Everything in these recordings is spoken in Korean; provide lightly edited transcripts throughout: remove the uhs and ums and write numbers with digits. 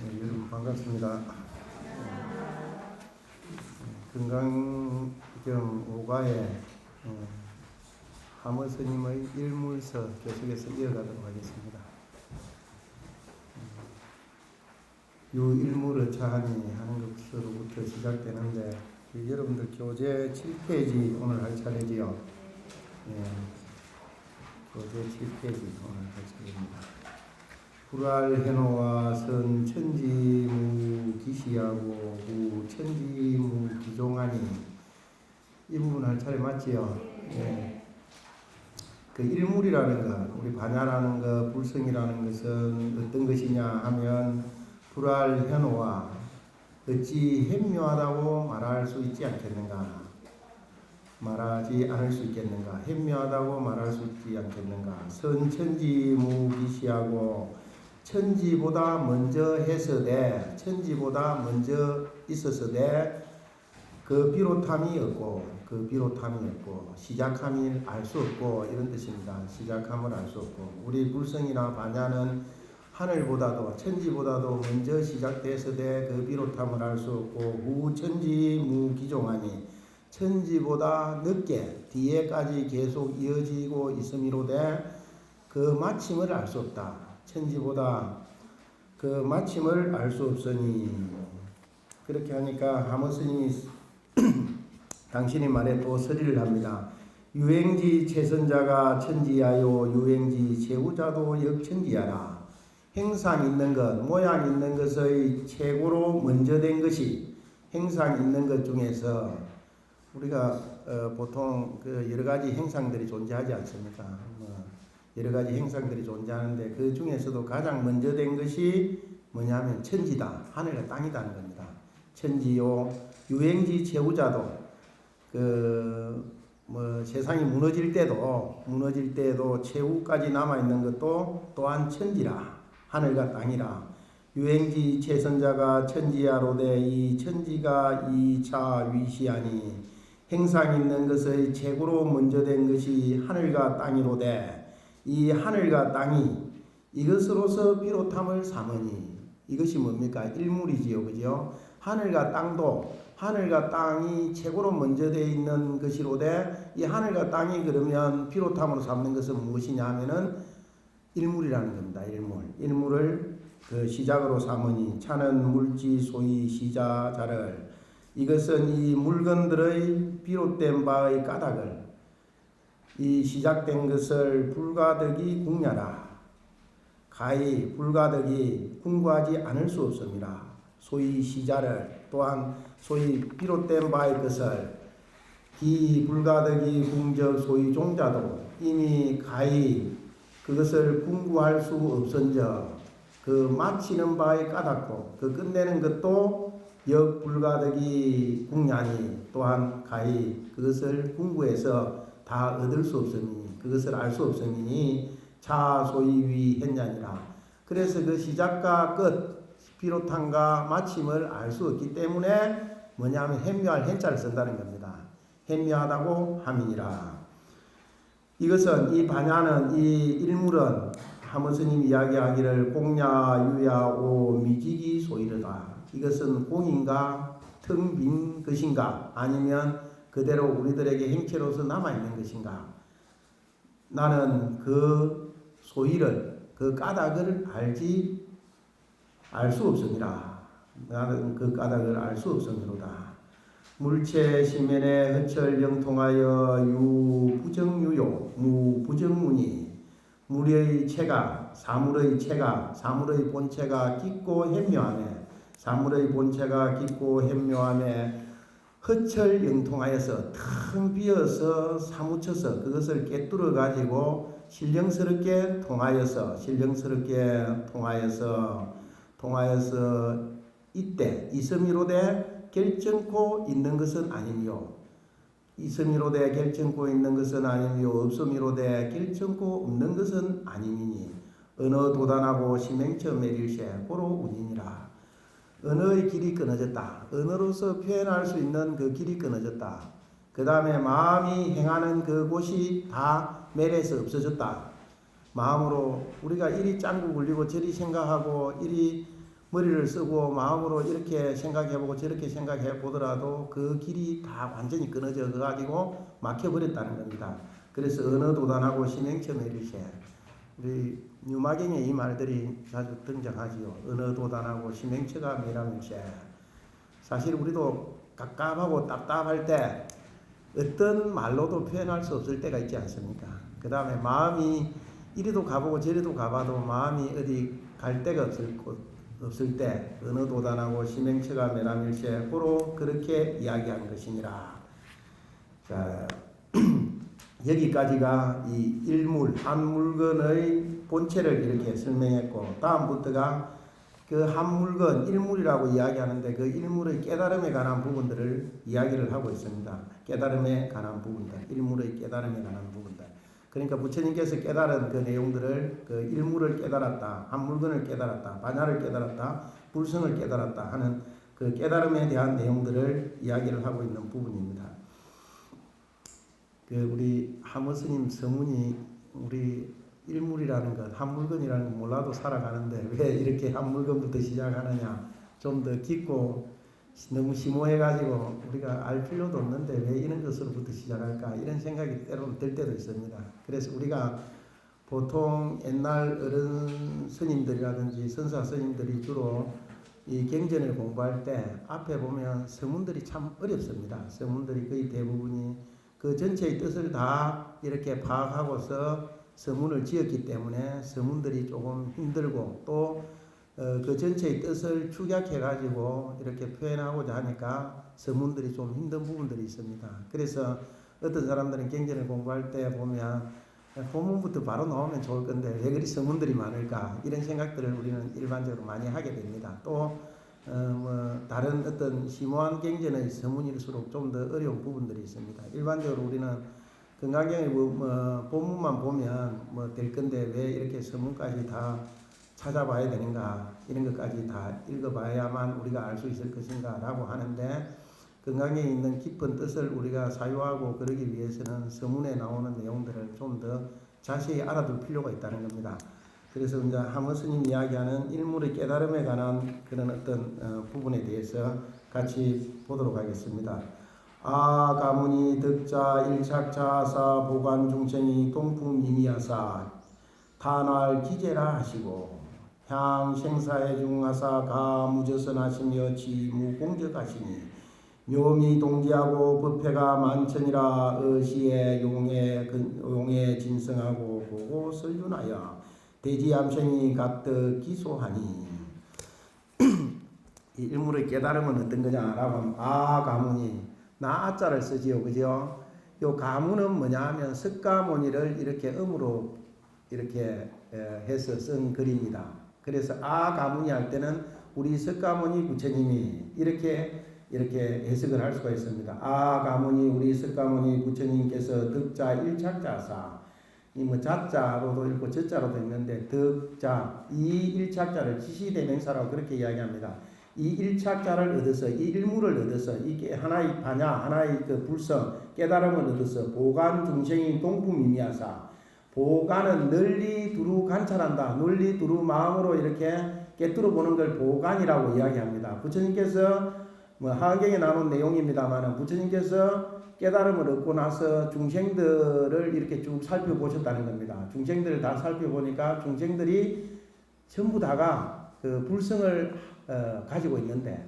여러분 반갑습니다. 건강경 5과의 하모 스님의 일물서 계속해서 이어가도록 하겠습니다. 요 일물을 차하니 하는 것으로부터 시작되는데 여러분들 교재 7페이지 오늘 할 차례지요. 교재 7페이지 오늘 할 차례입니다. 불알해노와 선 천지무 기시하고 무 천지무 기종하니 이 부분 할 차례 맞지요? 네. 그 일물이라는 것, 우리 반야라는 것, 불성이라는 것은 어떤 것이냐 하면 불알해노와 어찌 현묘하다고 말할 수 있지 않겠는가? 말하지 않을 수 있겠는가? 현묘하다고 말할 수 있지 않겠는가? 선 천지무 기시하고 천지보다 먼저 해서되 천지보다 먼저 있었으되 그 비롯함이 없고 시작함을 알 수 없고 이런 뜻입니다. 시작함을 알 수 없고 우리 불성이나 반야는 하늘보다도 천지보다도 먼저 시작되서되 그 비롯함을 알 수 없고 후 천지 무기종하니 천지보다 늦게 뒤에까지 계속 이어지고 있음이로되 그 마침을 알 수 없다. 천지보다 그 마침을 알 수 없으니 그렇게 하니까 하모 스님이 당신의 말에 또 서리를 합니다. 유행지 최선자가 천지야요 유행지 최후자도 역천지야라. 행상 있는 것, 모양 있는 것의 최고로 먼저 된 것이 행상 있는 것 중에서 우리가 보통 그 여러 가지 행상들이 존재하지 않습니까? 여러 가지 행상들이 존재하는데 그 중에서도 가장 먼저 된 것이 뭐냐면 천지다. 하늘과 땅이다는 겁니다. 천지요. 유행지 최후자도 세상이 무너질 때도 최후까지 남아있는 것도 또한 천지라. 하늘과 땅이라. 유행지 최선자가 천지야로되 이 천지가 이차 위시하니 행상 있는 것의 최고로 먼저 된 것이 하늘과 땅이로되 이 하늘과 땅이 이것으로서 비롯함을 삼으니 이것이 뭡니까? 일물이지요. 그죠? 하늘과 땅이 최고로 먼저 되어 있는 것이로되 이 하늘과 땅이 그러면 비롯함으로 삼는 것은 무엇이냐 하면은 일물이라는 겁니다. 일물을 그 시작으로 삼으니 차는 물지 소위 시자자를 이것은 이 물건들의 비롯된 바의 까닭을 이 시작된 것을 불가득이 궁냐라. 가히 불가득이 궁구하지 않을 수 없습니다. 소위 시자를 또한 소위 비롯된 바의 것을 기 불가득이 궁적 소위 종자도 이미 가히 그것을 궁구할 수 없은적 그 마치는 바의 까닭도 그 끝내는 것도 역 불가득이 궁냐니 또한 가히 그것을 궁구해서 다 얻을 수 없으니 그것을 알 수 없으니 차 소위 위했냐니라. 그래서 그 시작과 끝 비롯함과 마침을 알 수 없기 때문에 뭐냐면 현묘할 현자를 쓴다는 겁니다. 현묘하다고 함이니라. 이것은 이 반야는 이 일물은 하모 스님 이야기하기를 공야 유야 오 미지기 소이르다. 이것은 공인가 텅 빈 것인가 아니면 그대로 우리들에게 행체로서 남아있는 것인가? 나는 그 소위를, 그 까닭을 알 수 없습니다. 나는 그 까닭을 알 수 없음이로다. 물체 시면에 허철 영통하여 유 부정유요, 무 부정무니 물의 체가, 사물의 체가, 사물의 본체가 깊고 현묘하며 사물의 본체가 깊고 현묘하며 허철 영통하여서 텅 비어서 사무쳐서 그것을 깨뚫어 가지고 신령스럽게 통하여서 이때 있음이로되 결정코 있는 것은 아니며 있음이로되 결정코 있는 것은 아니며 없음이로되 결정코 없는 것은 아니니 언어 도단하고 심행처 매릴세 고로 운이니라. 언어의 길이 끊어졌다. 언어로서 표현할 수 있는 그 길이 끊어졌다. 그 다음에 마음이 행하는 그 곳이 다 멸해서 없어졌다. 마음으로 우리가 이리 짱구 굴리고 저리 생각하고 이리 머리를 쓰고 마음으로 이렇게 생각해보고 저렇게 생각해보더라도 그 길이 다 완전히 끊어져 가지고 막혀버렸다는 겁니다. 그래서 언어도단하고 심행처매일세. 우리 뉴마경에 이 말들이 자주 등장하지요. 언어도단하고 심행처가 매라밀세. 사실 우리도 깝깝하고 답답할 때 어떤 말로도 표현할 수 없을 때가 있지 않습니까? 그 다음에 마음이 이리도 가보고 저리도 가봐도 마음이 어디 갈 데가 없을 때 언어도단하고 심행처가 매라밀세. 고로 그렇게 이야기한 것이니라. 자, 여기까지가 이 일물, 한 물건의 본체를 이렇게 설명했고, 다음부터가 그 한 물건, 일물이라고 이야기하는데 그 일물의 깨달음에 관한 부분들을 이야기를 하고 있습니다. 깨달음에 관한 부분들, 일물의 깨달음에 관한 부분들. 그러니까 부처님께서 깨달은 그 내용들을 그 일물을 깨달았다, 한 물건을 깨달았다, 반야를 깨달았다, 불성을 깨달았다 하는 그 깨달음에 대한 내용들을 이야기를 하고 있는 부분입니다. 그 우리 하모스님 서문이 우리 일물이라는 것, 한 물건이라는 것 몰라도 살아가는데 왜 이렇게 한 물건부터 시작하느냐, 좀 더 깊고 너무 심오해가지고 우리가 알 필요도 없는데 왜 이런 것으로부터 시작할까, 이런 생각이 때로는 들 때도 있습니다. 그래서 우리가 보통 옛날 어른 스님들이라든지 선사 스님들이 주로 이 경전을 공부할 때 앞에 보면 서문들이 참 어렵습니다. 서문들이 거의 대부분이 그 전체의 뜻을 다 이렇게 파악하고서 서문을 지었기 때문에 서문들이 조금 힘들고 또 그 전체의 뜻을 축약해 가지고 이렇게 표현하고자 하니까 서문들이 좀 힘든 부분들이 있습니다. 그래서 어떤 사람들은 경전을 공부할 때 보면 본문부터 바로 나오면 좋을 건데 왜 그리 서문들이 많을까, 이런 생각들을 우리는 일반적으로 많이 하게 됩니다. 또 다른 어떤 심오한 경전의 서문일수록 좀 더 어려운 부분들이 있습니다. 일반적으로 우리는 금강경의 본문만 보면 될 건데 왜 이렇게 서문까지 다 찾아봐야 되는가, 이런 것까지 다 읽어봐야만 우리가 알 수 있을 것인가 라고 하는데, 금강경에 있는 깊은 뜻을 우리가 사유하고 그러기 위해서는 서문에 나오는 내용들을 좀 더 자세히 알아둘 필요가 있다는 겁니다. 그래서 이제 하모스님 이야기하는 일물의 깨달음에 관한 그런 어떤 부분에 대해서 같이 보도록 하겠습니다. 가문이 득자 일착자사 보관 중생이 동풍미미하사 탄활 기제라 하시고 향 생사에 중하사 가무저선하시며 지무공적하시니 묘미 동지하고 법회가 만천이라 의시에 용에 진성하고 보고 설륜하여 대지암생이 각득 기소하니. 이 일물의 깨달음은 어떤 거냐라고 하면 가문이 나자를 쓰지요, 그죠? 요 가문은 뭐냐 하면 석가모니를 이렇게 음으로 이렇게 해서 쓴 글입니다. 그래서 가문이 할 때는 우리 석가모니 부처님이 이렇게 해석을 할 수가 있습니다. 가문이 우리 석가모니 부처님께서 득자 일착자사, 이 자자로도 읽고 저자로도 읽는데 득자, 이 일착자를 지시대명사라고 그렇게 이야기합니다. 이 일착자를 얻어서, 이 일물을 얻어서, 이게 하나의 반야, 하나의 그 불성, 깨달음을 얻어서 보관 중생인 동품이미하사, 보관은 널리 두루 관찰한다, 널리 두루 마음으로 이렇게 깨뚫어 보는 걸 보관이라고 이야기합니다. 부처님께서 하경에 나온 내용입니다만 부처님께서 깨달음을 얻고 나서 중생들을 이렇게 쭉 살펴보셨다는 겁니다. 중생들을 다 살펴보니까 중생들이 전부 다가 그 불성을 가지고 있는데,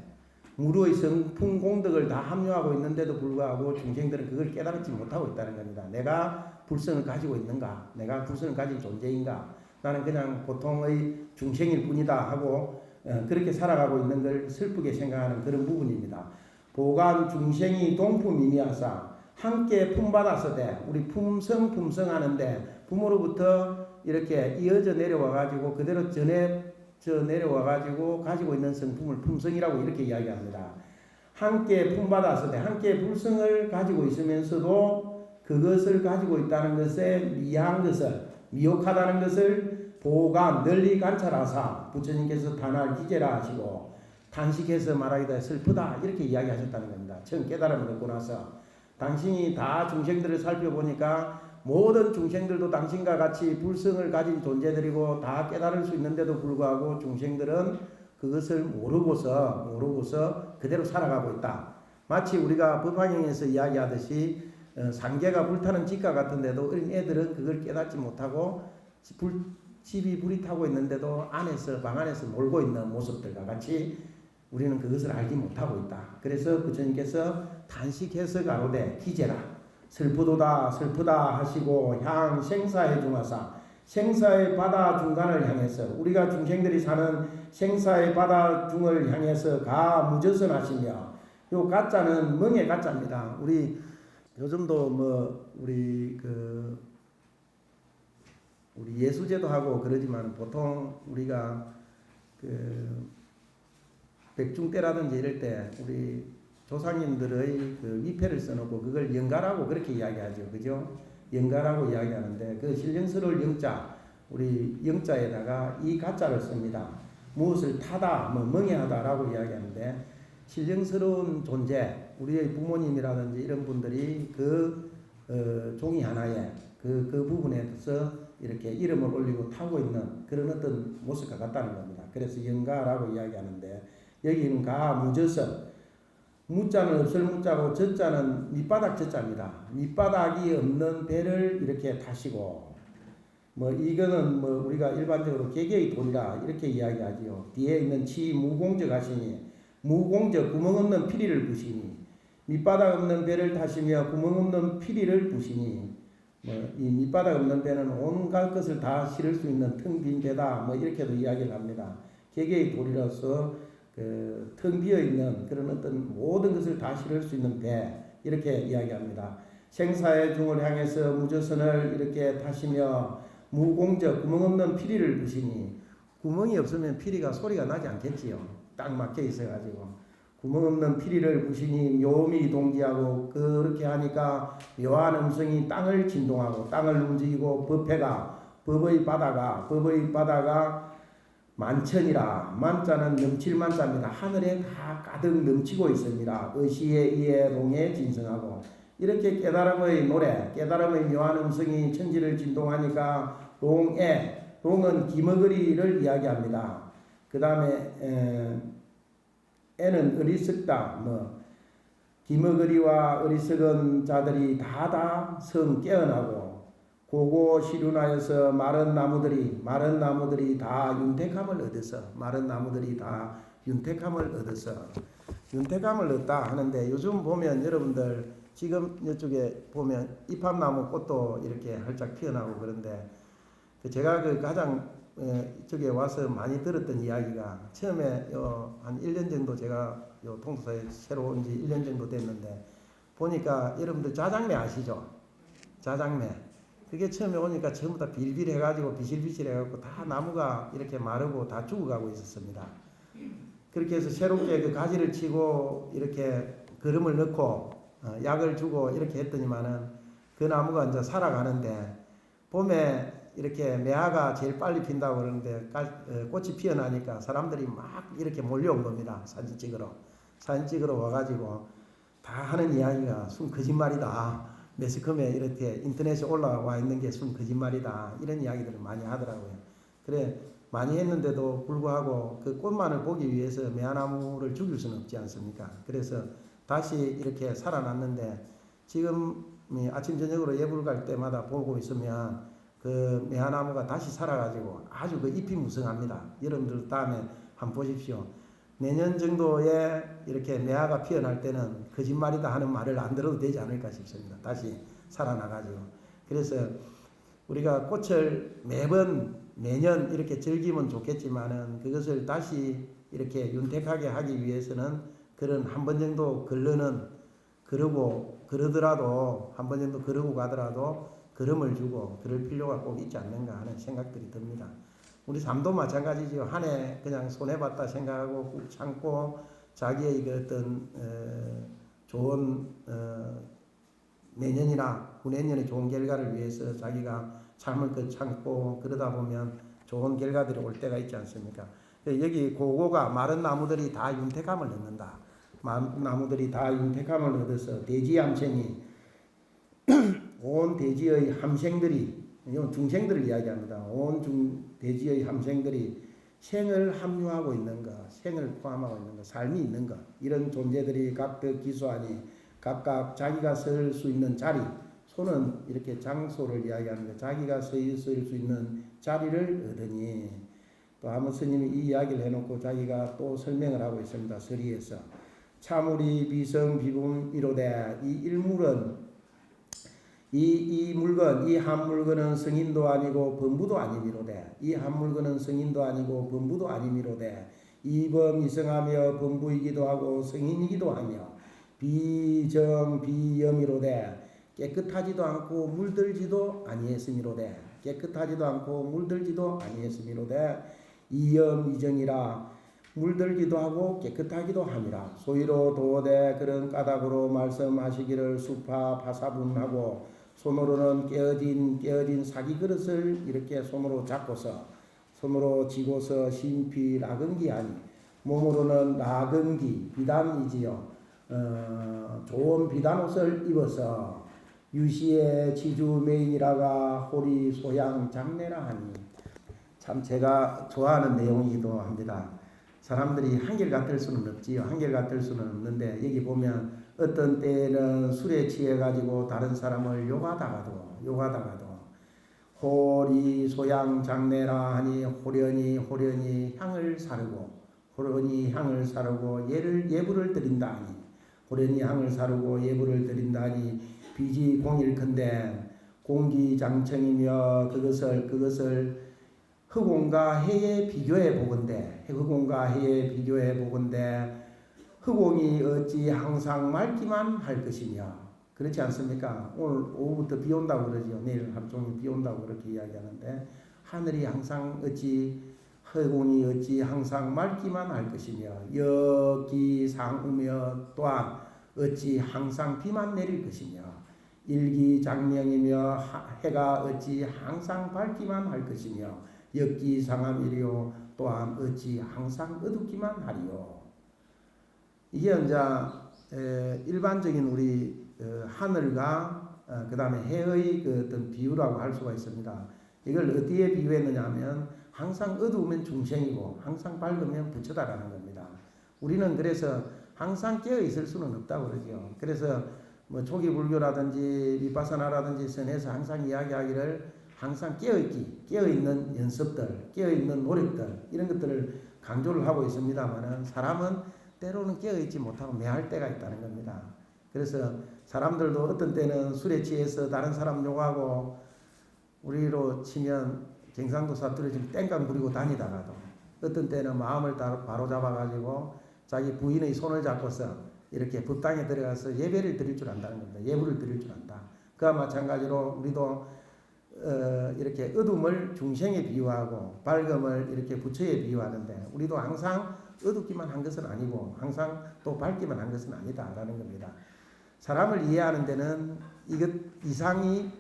무료의 성품 공덕을 다 함유하고 있는데도 불구하고 중생들은 그걸 깨달지 못하고 있다는 겁니다. 내가 불성을 가지고 있는가? 내가 불성을 가진 존재인가? 나는 그냥 보통의 중생일 뿐이다 하고 그렇게 살아가고 있는 걸 슬프게 생각하는 그런 부분입니다. 보관 중생이 동품이미하사, 함께 품받았으되, 우리 품성하는데 부모로부터 이렇게 이어져 내려와 가지고 그대로 내려와 가지고 가지고 있는 성품을 품성이라고 이렇게 이야기합니다. 함께 품받았으되, 함께 불성을 가지고 있으면서도 그것을 가지고 있다는 것에 미혹하다는 것을 보관, 널리 관찰하사 부처님께서 단할 기제라 하시고, 단식해서 말하기도 슬프다 이렇게 이야기하셨다는 겁니다. 처음 깨달음을 얻고 나서 당신이 다 중생들을 살펴보니까 모든 중생들도 당신과 같이 불성을 가진 존재들이고 다 깨달을 수 있는데도 불구하고 중생들은 그것을 모르고서 그대로 살아가고 있다. 마치 우리가 법화경에서 이야기하듯이 상계가 불타는 집과 같은데도 어린 애들은 그걸 깨닫지 못하고 집이 불이 타고 있는데도 방 안에서 놀고 있는 모습들과 같이 우리는 그것을 알지 못하고 있다. 그래서 부처님께서 단식해서 가로되 기제라 슬프도다 슬프다 하시고 향 생사에 중하사 생사의 바다 중간을 향해서 우리가 중생들이 사는 생사의 바다 중을 향해서 가 무저선 하시며 요 가짜는 멍의 가짜입니다. 우리 요즘도 우리 예수제도 하고 그러지만 보통 우리가 백중때라든지 이럴 때 우리 조상님들의 위패를 써놓고 그걸 영가라고 그렇게 이야기하죠. 그죠? 영가라고 이야기하는데 그 신령스러울 영자, 우리 영자에다가 이 가짜를 씁니다. 무엇을 타다, 멍해하다라고 이야기하는데 신령스러운 존재, 우리의 부모님이라든지 이런 분들이 종이 하나에 그 부분에서 이렇게 이름을 올리고 타고 있는 그런 어떤 모습과 같다는 겁니다. 그래서 영가라고 이야기하는데 여기는 가 무저선, 무자는 없을 무자고 저자는 밑바닥 저자입니다. 밑바닥이 없는 배를 이렇게 타시고 이거는 우리가 일반적으로 개개의 돈이라 이렇게 이야기하지요. 뒤에 있는 치 무공적 하시니 무공적 구멍 없는 피리를 부시니 밑바닥 없는 배를 타시며 구멍 없는 피리를 부시니 이 밑바닥 없는 배는 온갖 것을 다 실을 수 있는 텅 빈 배다. 이렇게도 이야기를 합니다. 개개의 돌이로서 텅 비어 있는 그런 어떤 모든 것을 다 실을 수 있는 배 이렇게 이야기합니다. 생사의 중을 향해서 무저선을 이렇게 타시며 무공적 구멍 없는 피리를 부시니 구멍이 없으면 피리가 소리가 나지 않겠지요. 딱 막혀 있어가지고 구멍 없는 피리를 부시니 묘미 동지하고 그렇게 하니까 묘한 음성이 땅을 진동하고 땅을 움직이고 법의 바다가 만천이라 만자는 넘칠 만자입니다. 하늘에 다 가득 넘치고 있습니다. 의시에 이에 롱에 진성하고 이렇게 깨달음의 노래, 깨달음의 묘한 음성이 천지를 진동하니까 롱은 기머거리를 이야기합니다. 그 다음에 애는 어리석다. 기머거리와 어리석은 자들이 다 성 깨어나고 고고 시륜하여서 마른 나무들이 다 윤택함을 얻어서 윤택함을 얻다 하는데 요즘 보면 여러분들 지금 이쪽에 보면 이팝나무 꽃도 이렇게 활짝 피어나고 그런데 제가 가장 이쪽에 와서 많이 들었던 이야기가 처음에 한 1년 정도 제가 통도사에 새로 온 지 1년 정도 됐는데 보니까 여러분들 자장매 아시죠? 자장매. 그게 처음에 오니까 전부 다 빌빌해가지고 비실비실해가지고 다 나무가 이렇게 마르고 다 죽어가고 있었습니다. 그렇게 해서 새롭게 그 가지를 치고 이렇게 거름을 넣고 약을 주고 이렇게 했더니만은 그 나무가 이제 살아가는데 봄에 이렇게 매화가 제일 빨리 핀다고 그러는데 꽃이 피어나니까 사람들이 막 이렇게 몰려온 겁니다. 사진 찍으러 와가지고 다 하는 이야기가 순 거짓말이다. 매스컴에 이렇게 인터넷에 올라와 있는 게 순 거짓말이다. 이런 이야기들을 많이 하더라고요. 그래 많이 했는데도 불구하고 그 꽃만을 보기 위해서 매화나무를 죽일 수는 없지 않습니까? 그래서 다시 이렇게 살아났는데 지금 아침 저녁으로 예불 갈 때마다 보고 있으면 그 매화나무가 다시 살아가지고 아주 그 잎이 무성합니다. 여러분들 다음에 한번 보십시오. 내년 정도에 이렇게 매화가 피어날 때는 거짓말이다 하는 말을 안 들어도 되지 않을까 싶습니다. 다시 살아나가지고. 그래서 우리가 꽃을 매년 이렇게 즐기면 좋겠지만은 그것을 다시 이렇게 윤택하게 하기 위해서는 그런 한 번 정도 그러더라도 한 번 정도 그러고 가더라도 걸음을 주고 그럴 필요가 꼭 있지 않는가 하는 생각들이 듭니다. 우리 삶도 마찬가지죠. 한 해 그냥 손해봤다 생각하고 꾹 참고 자기의 그 어떤 좋은 내년이나 후내년의 좋은 결과를 위해서 자기가 참을 것 참고 그러다 보면 좋은 결과들이 올 때가 있지 않습니까? 여기 고고가 마른 나무들이 다 윤택함을 얻는다. 나무들이 다 윤택함을 얻어서 대지암생이 온 대지의 함생들이 이건 중생들을 이야기합니다. 온 대지의 함생들이 생을 함유하고 있는 것, 생을 포함하고 있는 것, 삶이 있는 것, 이런 존재들이 각각 기수하니 각각 자기가 설 수 있는 자리, 소는 이렇게 장소를 이야기하는 거, 자기가 설 수 있는 자리를 얻으니, 또 한번 스님이 이 이야기를 해놓고 자기가 또 설명을 하고 있습니다. 서리에서 차물이 비성비분이로되, 이 일물은 이 물건, 이 한 물건은 성인도 아니고 범부도 아니미로되, 이 한 물건은 성인도 아니고 범부도 아니미로되, 이범이성하며 범부이기도 하고 성인이기도 하며 비정비염이로되, 깨끗하지도 않고 물들지도 아니했음이로되, 깨끗하지도 않고 물들지도 아니했음이로되, 이염이정이라 물들기도 하고 깨끗하기도 함이라. 소위로 도대 그런 까닭으로 말씀하시기를 수파 파사분하고, 손으로는 깨어진 사기 그릇을 이렇게 손으로 잡고서, 손으로 쥐고서 심피 라근기 아니, 몸으로는 라근기 비단이지요. 좋은 비단옷을 입어서 유시의 지주메인이라가 호리 소양 장례라 하니. 참 제가 좋아하는 내용이기도 합니다. 사람들이 한결같을 수는 없지요. 한결같을 수는 없는데, 여기 보면 어떤 때에는 술에 취해가지고 다른 사람을 욕하다가도 호리 소양 장례라 하니, 호련히 향을 사르고, 예불을 드린다 하니, 호련히 향을 사르고 예불을 드린다 하니, 비지 공일컨대 공기장청이며 그것을 흑공과 해에 비교해 보건대, 흑공이 어찌 항상 맑기만 할 것이며, 그렇지 않습니까? 오늘 오후부터 비 온다고 그러죠. 내일 하루 종일 비 온다고 그렇게 이야기하는데, 하늘이 항상 흑공이 어찌 항상 맑기만 할 것이며, 여기상우며 또한 어찌 항상 비만 내릴 것이며, 일기장명이며 해가 어찌 항상 밝기만 할 것이며, 역기상함이리요 또한 어찌 항상 어둡기만 하리요. 이게 이제 일반적인 우리 하늘과 그 다음에 해의 그 어떤 비유라고 할 수가 있습니다. 이걸 어디에 비유했느냐 하면, 항상 어두우면 중생이고 항상 밝으면 부처다라는 겁니다. 우리는 그래서 항상 깨어 있을 수는 없다고 그러죠. 그래서 뭐 초기 불교라든지 비파사나라든지 선에서 항상 이야기하기를, 항상 깨어있는 연습들, 깨어있는 노력들, 이런 것들을 강조를 하고 있습니다만, 사람은 때로는 깨어있지 못하고 매할 때가 있다는 겁니다. 그래서 사람들도 어떤 때는 술에 취해서 다른 사람 욕하고, 우리로 치면 경상도 사투리 좀 땡깡 부리고 다니다가도 어떤 때는 마음을 바로 잡아가지고 자기 부인의 손을 잡고서 이렇게 법당에 들어가서 예배를 드릴 줄 안다는 겁니다. 예불을 드릴 줄 안다. 그와 마찬가지로 우리도 이렇게 어둠을 중생에 비유하고 밝음을 이렇게 부처에 비유하는데, 우리도 항상 어둡기만 한 것은 아니고 항상 또 밝기만 한 것은 아니다라는 겁니다. 사람을 이해하는 데는 이상이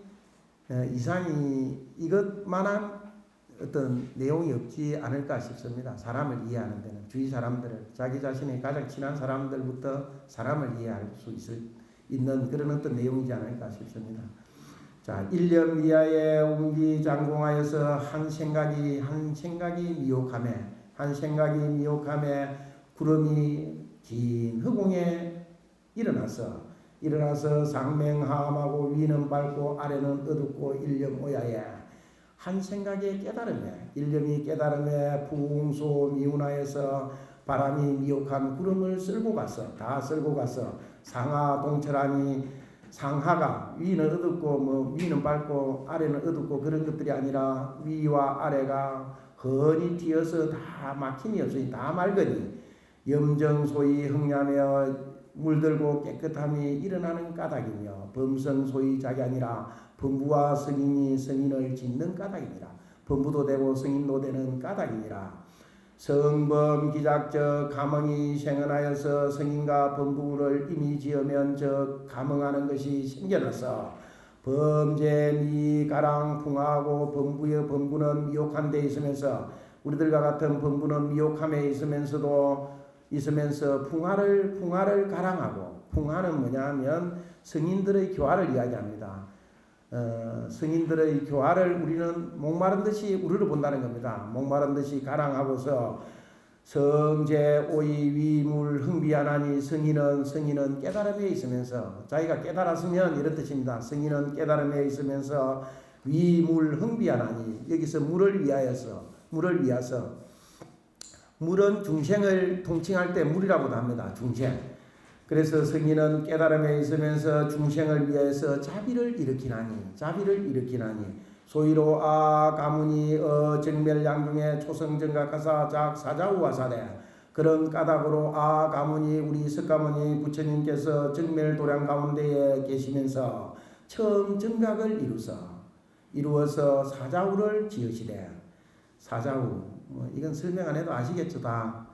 이것만한 어떤 내용이 없지 않을까 싶습니다. 사람을 이해하는 데는 주위 사람들을, 자기 자신의 가장 친한 사람들부터 사람을 이해할 수 있는 그런 어떤 내용이지 않을까 싶습니다. 자, 1년 이하에 웅기장공하여서 한 생각이 미혹함에 구름이 긴 흑공에 일어나서 상맹하함하고 위는 밝고 아래는 어둡고 일념오야에 한 생각의 깨달음에, 일념이 깨달음에 풍소 미운하여서 바람이 미혹한 구름을 쓸고 가서 상하 동철하니, 상하가 위는 어둡고 위는 밝고 아래는 어둡고 그런 것들이 아니라 위와 아래가 훤히 튀어서 다 막힘이 없으니 다 맑으니, 염정소위 흥냐며 물들고 깨끗함이 일어나는 까닭이며, 범성소위 자기 아니라 범부와 성인이 성인을 짓는 까닭이니라. 범부도 되고 성인도 되는 까닭이니라. 성범 기작적 감흥이 생겨나여서 성인과 범부를 이미 지으면 저 감흥하는 것이 생겨나서 범죄 미가랑 풍하고 범부는 미혹한 데 있으면서, 우리들과 같은 범부는 미혹함에 있으면서 풍화를 가랑하고, 풍화는 뭐냐 하면 성인들의 교화를 이야기합니다. 성인들의 교화를 우리는 목마른 듯이 우르르 본다는 겁니다. 목마른 듯이 가랑하고서 성제 오이 위물 흥비하나니 성인은 깨달음에 있으면서 자기가 깨달았으면 이런 뜻입니다. 성인은 깨달음에 있으면서 위물 흥비하나니 여기서 물을 위하여서 물은 중생을 통칭할 때 물이라고도 합니다. 중생. 그래서 성인은 깨달음에 있으면서 중생을 위해서 자비를 일으키나니 소위로 가문이 정멸양중에 초성정각하사 사자우와사대 그런 까닭으로 가문이 우리 석가모니 부처님께서 정멸도량 가운데에 계시면서 처음 정각을 이루어서 사자우를 지으시되 사자우 이건 설명 안 해도 아시겠죠 다.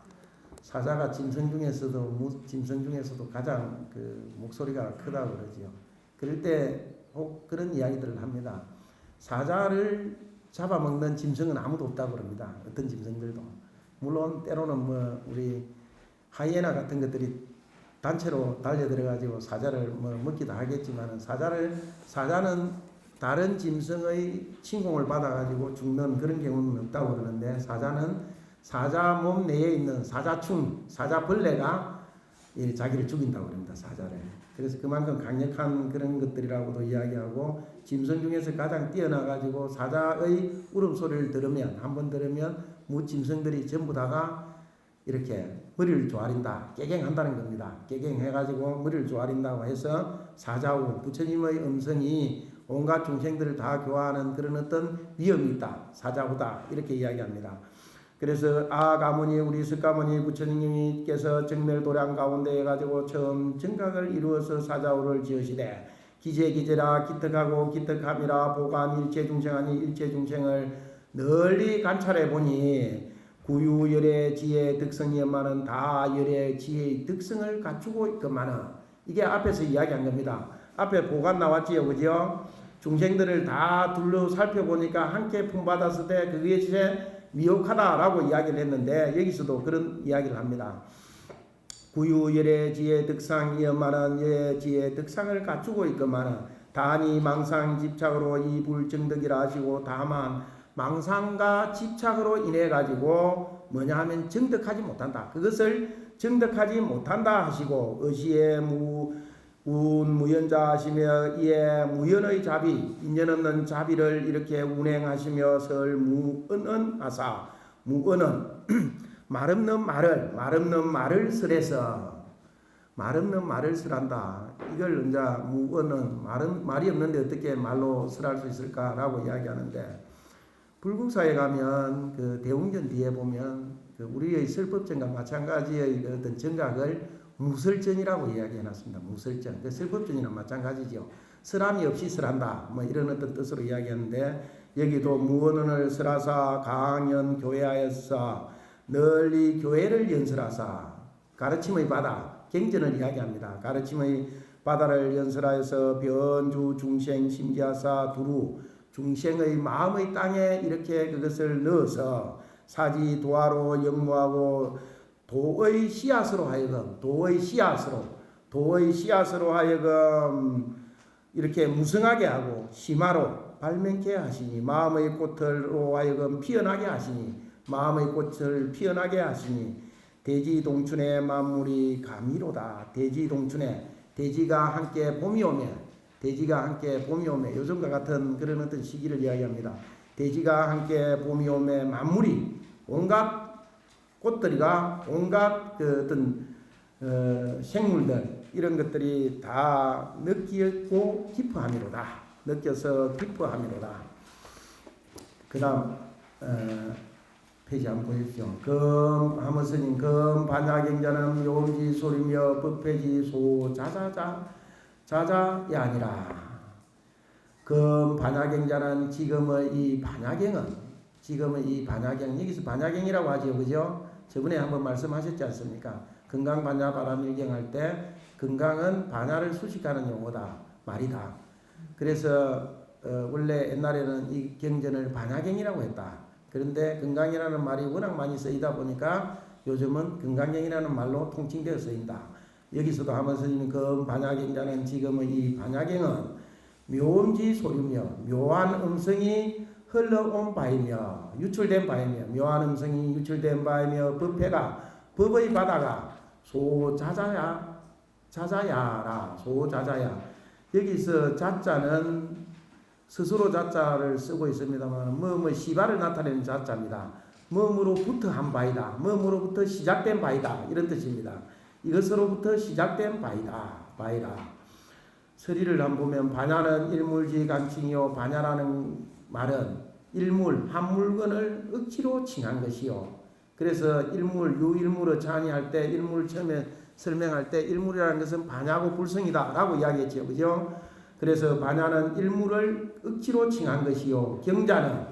사자가 짐승 중에서도 가장 그 목소리가 크다고 그러지요. 그럴 때 혹 그런 이야기들을 합니다. 사자를 잡아먹는 짐승은 아무도 없다고 그럽니다. 어떤 짐승들도. 물론 때로는 우리 하이에나 같은 것들이 단체로 달려들어가지고 사자를 먹기도 하겠지만 사자는 다른 짐승의 침공을 받아가지고 죽는 그런 경우는 없다고 그러는데 사자는 사자 몸 내에 있는 사자벌레가 자기를 죽인다고 합니다. 사자를. 그래서 그만큼 강력한 그런 것들이라고도 이야기하고 짐승 중에서 가장 뛰어나가지고 사자의 울음소리를 한번 들으면 무짐승들이 전부 다가 이렇게 머리를 조아린다. 깨갱한다는 겁니다. 깨갱해가지고 머리를 조아린다고 해서 사자우 부처님의 음성이 온갖 중생들을 다 교화하는 그런 어떤 위험이 있다. 사자우다. 이렇게 이야기합니다. 그래서 가문이 우리 석가모니 부처님께서 정멸도량 가운데 해가지고 처음 정각을 이루어서 사자우를 지으시되 기재기재라 기특하고 기특함이라 보감 일체중생하니 일체중생을 널리 관찰해 보니 구유열의 지혜의 득성이었마는 다 열의 지혜의 득성을 갖추고 있건만은 이게 앞에서 이야기한 겁니다. 앞에 보감 나왔지요, 그죠? 중생들을 다 둘러 살펴보니까 함께 품받았을 때 그것이 미혹하다라고 이야기를 했는데 여기서도 그런 이야기를 합니다. 구유열의 지혜 득상이었마는 예 지혜 득상을 갖추고 있건만은 단이 망상 집착으로 이불정득이라 하시고 다만 망상과 집착으로 인해 가지고 뭐냐 하면 정득하지 못한다. 그것을 정득하지 못한다 하시고 의시의 무연자 하시며 이에 무연의 자비 인연 없는 자비를 이렇게 운행하시며 설 무언은 하사 무언은 말 없는 말을 설해서 말 없는 말을 설한다. 이걸 이제 무언은 말이 없는데 어떻게 말로 설할 수 있을까라고 이야기하는데 불국사에 가면 그 대웅전 뒤에 보면 그 우리의 설법전과 마찬가지의 그 어떤 정각을 무설전이라고 이야기해놨습니다. 무설전. 그 설법전이랑 마찬가지죠. 설함이 없이 설한다. 이런 어떤 뜻으로 이야기하는데 여기도 무언을 설하사 강연 교회하여서 널리 교회를 연설하사 가르침의 바다 경전을 이야기합니다. 가르침의 바다를 연설하여서 변주 중생 심지하사 두루 중생의 마음의 땅에 이렇게 그것을 넣어서 사지 도화로 영무하고 도의 씨앗으로 하여금 이렇게 무성하게 하고 심화로 발명케 하시니 마음의 꽃으로 하여금 피어나게 하시니 대지 동춘의 만물이 감이로다. 대지 동춘에 대지가 함께 봄이 오매 요즘과 같은 그런 어떤 시기를 이야기합니다. 대지가 함께 봄이 오매 만물이 온갖 꽃들이가 온갖 그 어떤 생물들 이런 것들이 다 느끼고 기뻐함이로다. 그 다음 페이지 한번 보십시오. 하면 스님 반야경자는 요음지 소리며 법회지 소 자자야 아니라 반야경자는 지금의 이 반야경 여기서 반야경이라고 하지요, 그죠? 저번에 한번 말씀하셨지 않습니까? 건강반야바람일경 할 때 건강은 반야를 수식하는 용어다, 말이다. 그래서 원래 옛날에는 이 경전을 반야경이라고 했다. 그런데 건강이라는 말이 워낙 많이 쓰이다 보니까 요즘은 건강경이라는 말로 통칭되어 쓰인다. 여기서도 하면 스님은 반야경자는 지금의 이 반야경은 묘음지 소리며 묘한 음성이 흘러온 바이며 유출된 바이며 묘한 음성이 유출된 바이며 법의 바다가 자자야라 여기서 자자는 스스로 자자를 쓰고 있습니다만 시바를 나타내는 자자입니다. 뭐로부터 한 바이다. 뭐로부터 시작된 바이다. 이런 뜻입니다. 이것으로부터 시작된 바이라. 서리를 한번 보면 반야는 일물지 간칭이요. 반야라는 말은 일물, 한 물건을 억지로 칭한 것이요. 그래서 유일물을 찬이할 때 일물 처음에 설명할 때 일물이라는 것은 반야고 불성이다 라고 이야기했죠. 그죠? 그래서 반야는 일물을 억지로 칭한 것이요. 경자는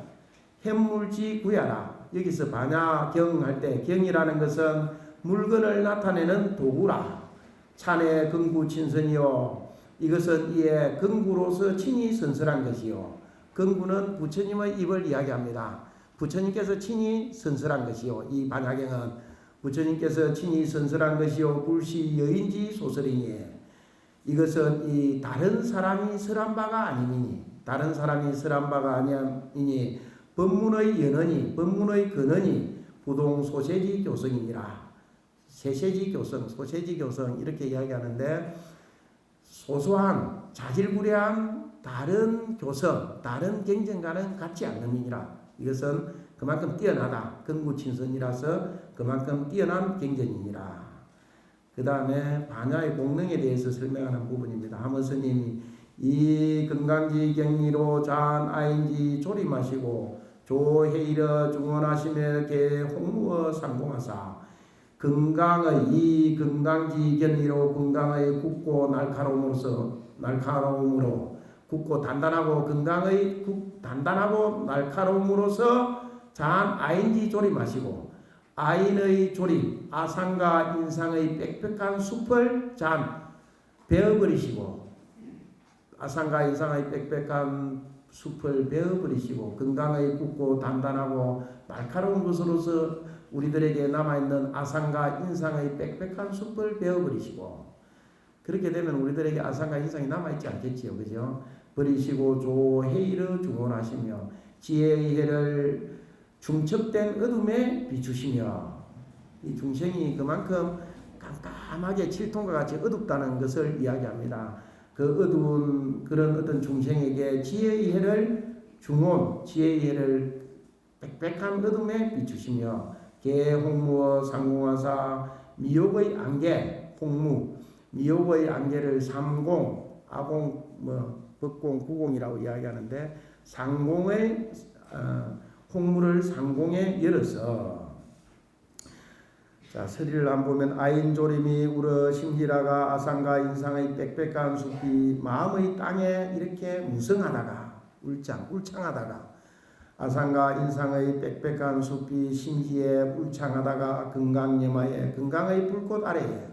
현물지 구야라. 여기서 반야경 할 때 경이라는 것은 물건을 나타내는 도구라. 찬의 근구 친선이요. 이것은 이에 근구로서 친히 선설한 것이요. 근구는 부처님의 입을 이야기합니다. 부처님께서 친히 선설한 것이요. 이 반야경은 부처님께서 친히 선설한 것이요. 불시 여인지 소설이니 이것은 이 다른 사람이 설한 바가 아니니 법문의 근원이 부동 소세지 교성이니라. 세세지 교성 이렇게 이야기하는데 소소한 자질구레한 다른 교성, 다른 경전과는 같지 않음이니라. 이것은 그만큼 뛰어나다. 근구친선이라서 그만큼 뛰어난 경전이니라. 그 다음에 반야의 공능에 대해서 설명하는 부분입니다. 하머스님이 이 건강지 격리로 잔 아인지 조림하시고 조해이러 중원하시며 개 홍무어 상공하사 이 건강지 격리로 건강의 굳고 날카로움으로 굳고 단단하고 단단하고 날카로움으로서 잔 아인지 조림하시고 아인의 조림 아상과 인상의 빽빽한 숲을 잔 베어버리시고 아상과 인상의 빽빽한 숲을 베어버리시고 건강의 굳고 단단하고 날카로운 것으로서 우리들에게 남아있는 아상과 인상의 빽빽한 숲을 베어버리시고 그렇게 되면 우리들에게 아상과 인상이 남아있지 않겠지요. 그죠? 버리시고 조해이를 중원하시며 지혜의 해를 중첩된 어둠에 비추시며 이 중생이 그만큼 깜깜하게 칠통과 같이 어둡다는 것을 이야기합니다. 그 어두운 그런 어떤 중생에게 지혜의 해를 지혜의 해를 빽빽한 어둠에 비추시며 개 홍무어 상공하사 미혹의 안개 홍무 미혹의 안개를 삼공 아공 법공 구공이라고 이야기하는데 상공의 홍무를 상공에 열어서 자 서리를 안 보면 아인조림이 우러 심지라가 아상과 인상의 빽빽한 숲이 마음의 땅에 이렇게 무성하다가 울창하다가 아상과 인상의 빽빽한 숲이 심지에 울창하다가 건강염하에 건강의 불꽃 아래에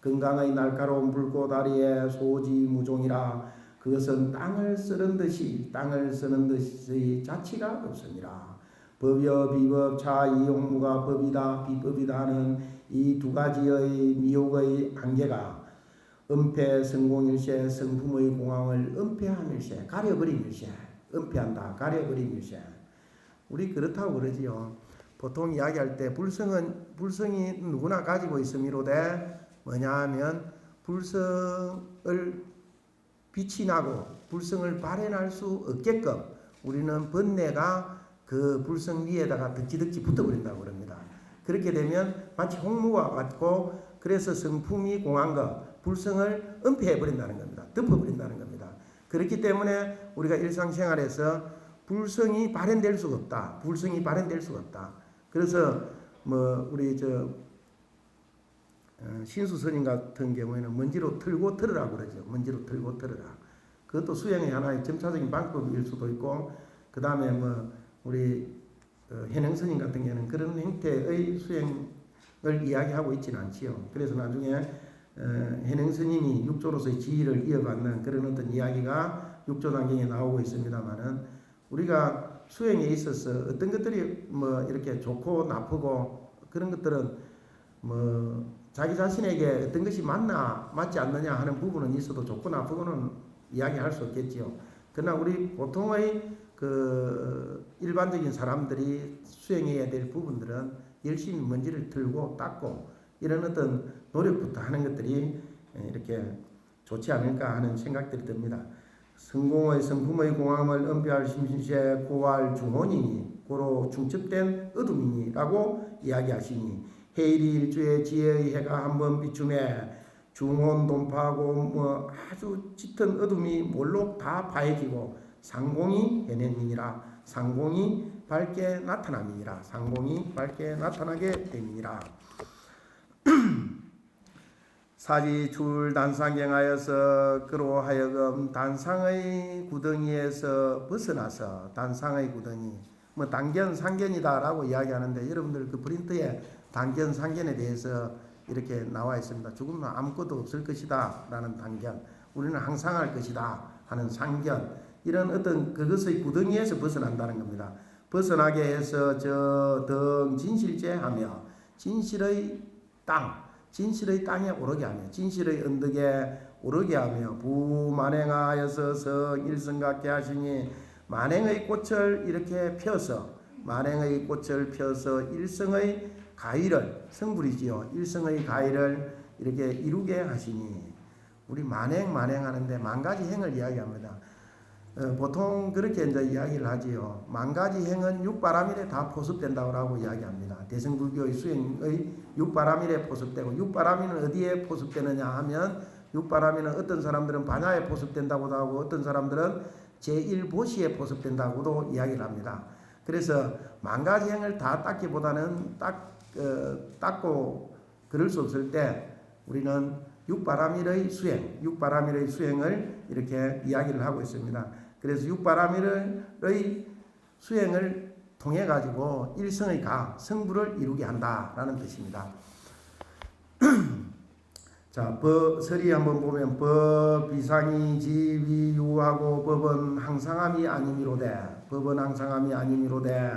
건강의 날카로운 불꽃 아래에 소지무종이라 그것은 땅을 쓰는 듯이 자치가 없습니다. 법여 비법 차 이용무가 법이다 비법이다 하는 이 두 가지의 미혹의 안개가 은폐 성공일세 성품의 공황을 은폐함일세 가려버림일세 은폐한다 가려버림일세 우리 그렇다고 그러지요. 보통 이야기할 때 불성이 누구나 가지고 있음이로되 뭐냐 하면 불성을 빛이 나고 불성을 발현할 수 없게끔 우리는 번뇌가 그 불성 위에다가 덕지덕지 붙어버린다고 그럽니다. 그렇게 되면 마치 홍무와 같고 그래서 성품이 공한 것 불성을 은폐해버린다는 겁니다. 덮어버린다는 겁니다. 그렇기 때문에 우리가 일상생활에서 불성이 발현될 수가 없다. 불성이 발현될 수가 없다. 그래서 우리 신수스님 같은 경우에는 먼지로 털고 털으라고 그러죠. 먼지로 털고 털으라. 그것도 수행의 하나의 점차적인 방법일 수도 있고 그 다음에 우리 현행스님 같은 경우는 그런 형태의 수행을 이야기하고 있지는 않지요. 그래서 나중에 현행스님이 육조로서의 지위를 이어받는 그런 어떤 이야기가 육조단경에 나오고 있습니다만은 우리가 수행에 있어서 어떤 것들이 이렇게 좋고 나쁘고 그런 것들은 자기 자신에게 어떤 것이 맞지 않느냐 하는 부분은 있어도 좋고 나쁘고는 이야기할 수 없겠지요. 그러나 우리 보통의 그 일반적인 사람들이 수행해야 될 부분들은 열심히 먼지를 털고 닦고 이런 어떤 노력부터 하는 것들이 이렇게 좋지 않을까 하는 생각들이 듭니다. 성공의 성품의 공함을 은폐할 심신시에 고할 중원이니 고로 중첩된 어둠이니라고 이야기하시니 해일이 일주의 지혜의 해가 한번 비춤에 중원 돈파하고 뭐 아주 짙은 어둠이 몰록 다 파해지고 상공이 해냄이니라. 상공이 밝게 나타남이니라. 상공이 밝게 나타나게 됨이니라. 사지 출 단상경하여서 그로 하여금 단상의 구덩이에서 벗어나서 단상의 구덩이 뭐 단견 상견이다라고 이야기하는데 여러분들 그 프린트에 단견 상견에 대해서 이렇게 나와 있습니다. 죽으면 아무것도 없을 것이다 라는 단견, 우리는 항상 할 것이다 하는 상견, 이런 어떤 그것의 구덩이에서 벗어난다는 겁니다. 벗어나게 해서 저 등 진실제하며 진실의 땅, 진실의 땅에 오르게 하며 진실의 언덕에 오르게 하며 부만행하여서 성일성같게 하시니 만행의 꽃을 이렇게 펴서 만행의 꽃을 펴서 일성의 가위를 성불이지요. 일성의 가위를 이렇게 이루게 하시니 우리 만행하는데 만 가지 행을 이야기합니다. 보통 그렇게 이제 이야기를 하지요. 만 가지 행은 육바람일에 다 포섭된다고 이야기합니다. 대승불교의 수행의 육바람일에 포섭되고 육바람일은 어디에 포섭되느냐 하면 육바람일은 어떤 사람들은 반야에 포섭된다고도 하고 어떤 사람들은 제1보시에 포섭된다고도 이야기를 합니다. 그래서 만 가지 행을 다 닦기보다는 닦고 그럴 수 없을 때 우리는 육바람일의 수행, 육바람일의 수행을 이렇게 이야기를 하고 있습니다. 그래서 육바람일의 수행을 통해 가지고 일성의 성불을 이루게 한다라는 뜻입니다. 자, 서리 한번 보면 법 이상이 지위유하고 법은 항상함이 아니미로되 법은 항상함이 아니미로되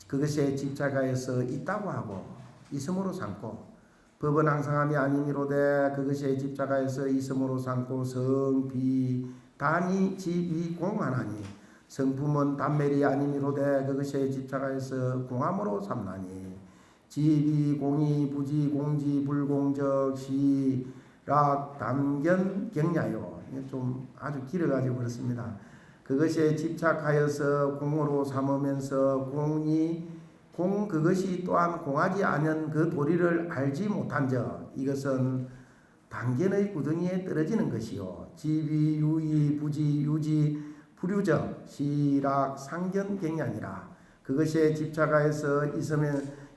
그것에 집착하여서 있다고 하고 있음으로 삼고 법은 항상함이 아니미로되 그것에 집착하여서 있음으로 삼고 성비 단이 지위 공하나니 성품은 단멸이 아니미로되 그것에 집착하여서 공함으로 삼나니 지비 공이 부지 공지 불공적 시락 담견 경야요. 좀 아주 길어가지고 그렇습니다. 그것에 집착하여서 공으로 삼으면서 그것이 또한 공하지 않은 그 도리를 알지 못한 적 이것은 단견의 구덩이에 떨어지는 것이요 지비 유의 부지 유지 불유적 시락 상견 경야니라. 그것에 집착하여서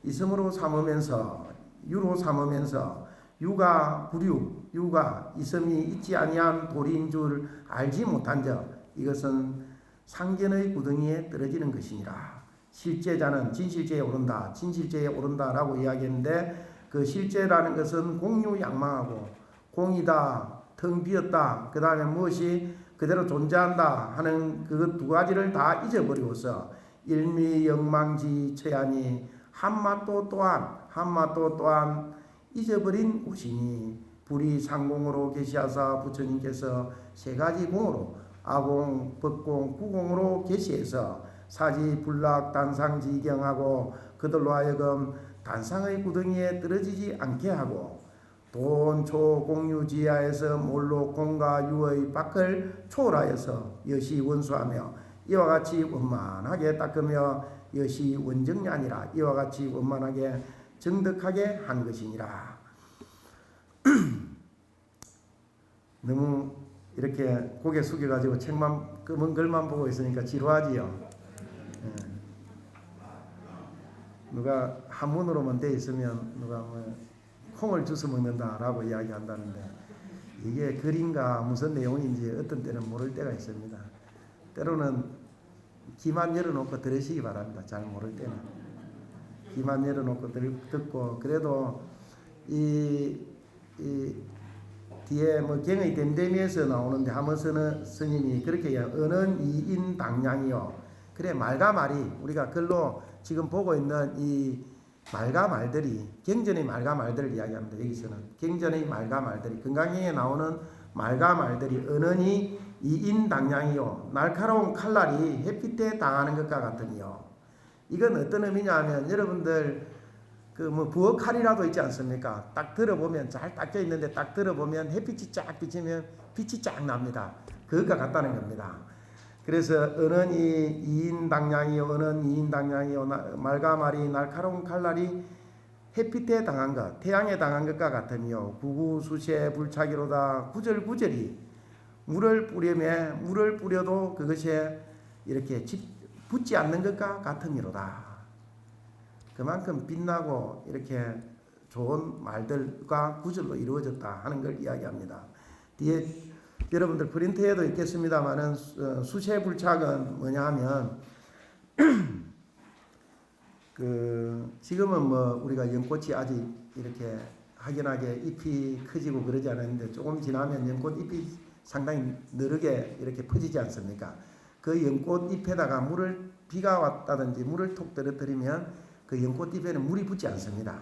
있음으로 삼으면서 유로 삼으면서 유가 불유 유가 있음이 있지 아니한 도리인 줄 알지 못한 적 이것은 상견의 구덩이에 떨어지는 것이니라. 실제자는 진실제에 오른다. 진실제에 오른다라고 이야기했는데 그 실제라는 것은 공유양망하고 공이다. 텅 비었다. 그 다음에 무엇이 그대로 존재한다 하는 그 두 가지를 다 잊어버리고서 일미영망지 처하니 한마또 또한 잊어버린 곳이니 불이 상공으로 계시하사 부처님께서 세 가지 공으로 아공, 법공, 구공으로 계시해서 사지 불락 단상지경하고 그들로 하여금 단상의 구덩이에 떨어지지 않게 하고 돈초 공유지하에서 몰로 공과 유의 밖을 초월하여서 여시 원수하며 이와 같이 원만하게 닦으며 여시 원정이 아니라 이와 같이 원만하게 정득하게 한 것이니라. 너무 이렇게 고개 숙여가지고 책만 검은 글만 보고 있으니까 지루하지요. 누가 한문으로만 돼 있으면 누가 뭐 콩을 주워 먹는다라고 이야기한다는데 이게 글인가 무슨 내용인지 어떤 때는 모를 때가 있습니다. 때로는 귀만 열어놓고 들으시기 바랍니다. 잘 모를 때는 귀만 열어놓고 듣고 그래도 이 뒤에 뭐 경의 댐댐이에서 나오는데 하면서는 스님이 그렇게 은은 이인 당량이요. 그래 말과 말이 우리가 글로 지금 보고 있는 이 말과 말들이 경전의 말과 말들을 이야기합니다. 여기서는 경전의 말과 말들이 금강경에 나오는 말과 말들이 은은이 이인당량이요 날카로운 칼날이 햇빛에 당하는 것과 같으니요. 이건 어떤 의미냐 하면 여러분들 그 뭐 부엌 칼이라도 있지 않습니까? 딱 들어보면 잘 닦여 있는데 딱 들어보면 햇빛이 쫙 비치면 빛이 쫙 납니다. 그것과 같다는 겁니다. 그래서 은은 이인당량이요 은은 이인당량이요 말과 말이 날카로운 칼날이 햇빛에 당한 것 태양에 당한 것과 같으며 구구수시에 불차기로다 구절구절이 물을 뿌려도 그것이 이렇게 붙지 않는 것과 같으미로다. 그만큼 빛나고 이렇게 좋은 말들과 구절로 이루어졌다 하는 걸 이야기합니다. 뒤에 여러분들 프린트에도 있겠습니다만은 수세불착은 뭐냐 하면 그 지금은 뭐 우리가 연꽃이 아직 이렇게 확연하게 잎이 커지고 그러지 않았는데 조금 지나면 연꽃 잎이 상당히 느르게 이렇게 퍼지지 않습니까? 그 연꽃 잎에다가 비가 왔다든지 물을 톡 떨어뜨리면 그 연꽃잎에는 물이 붙지 않습니다.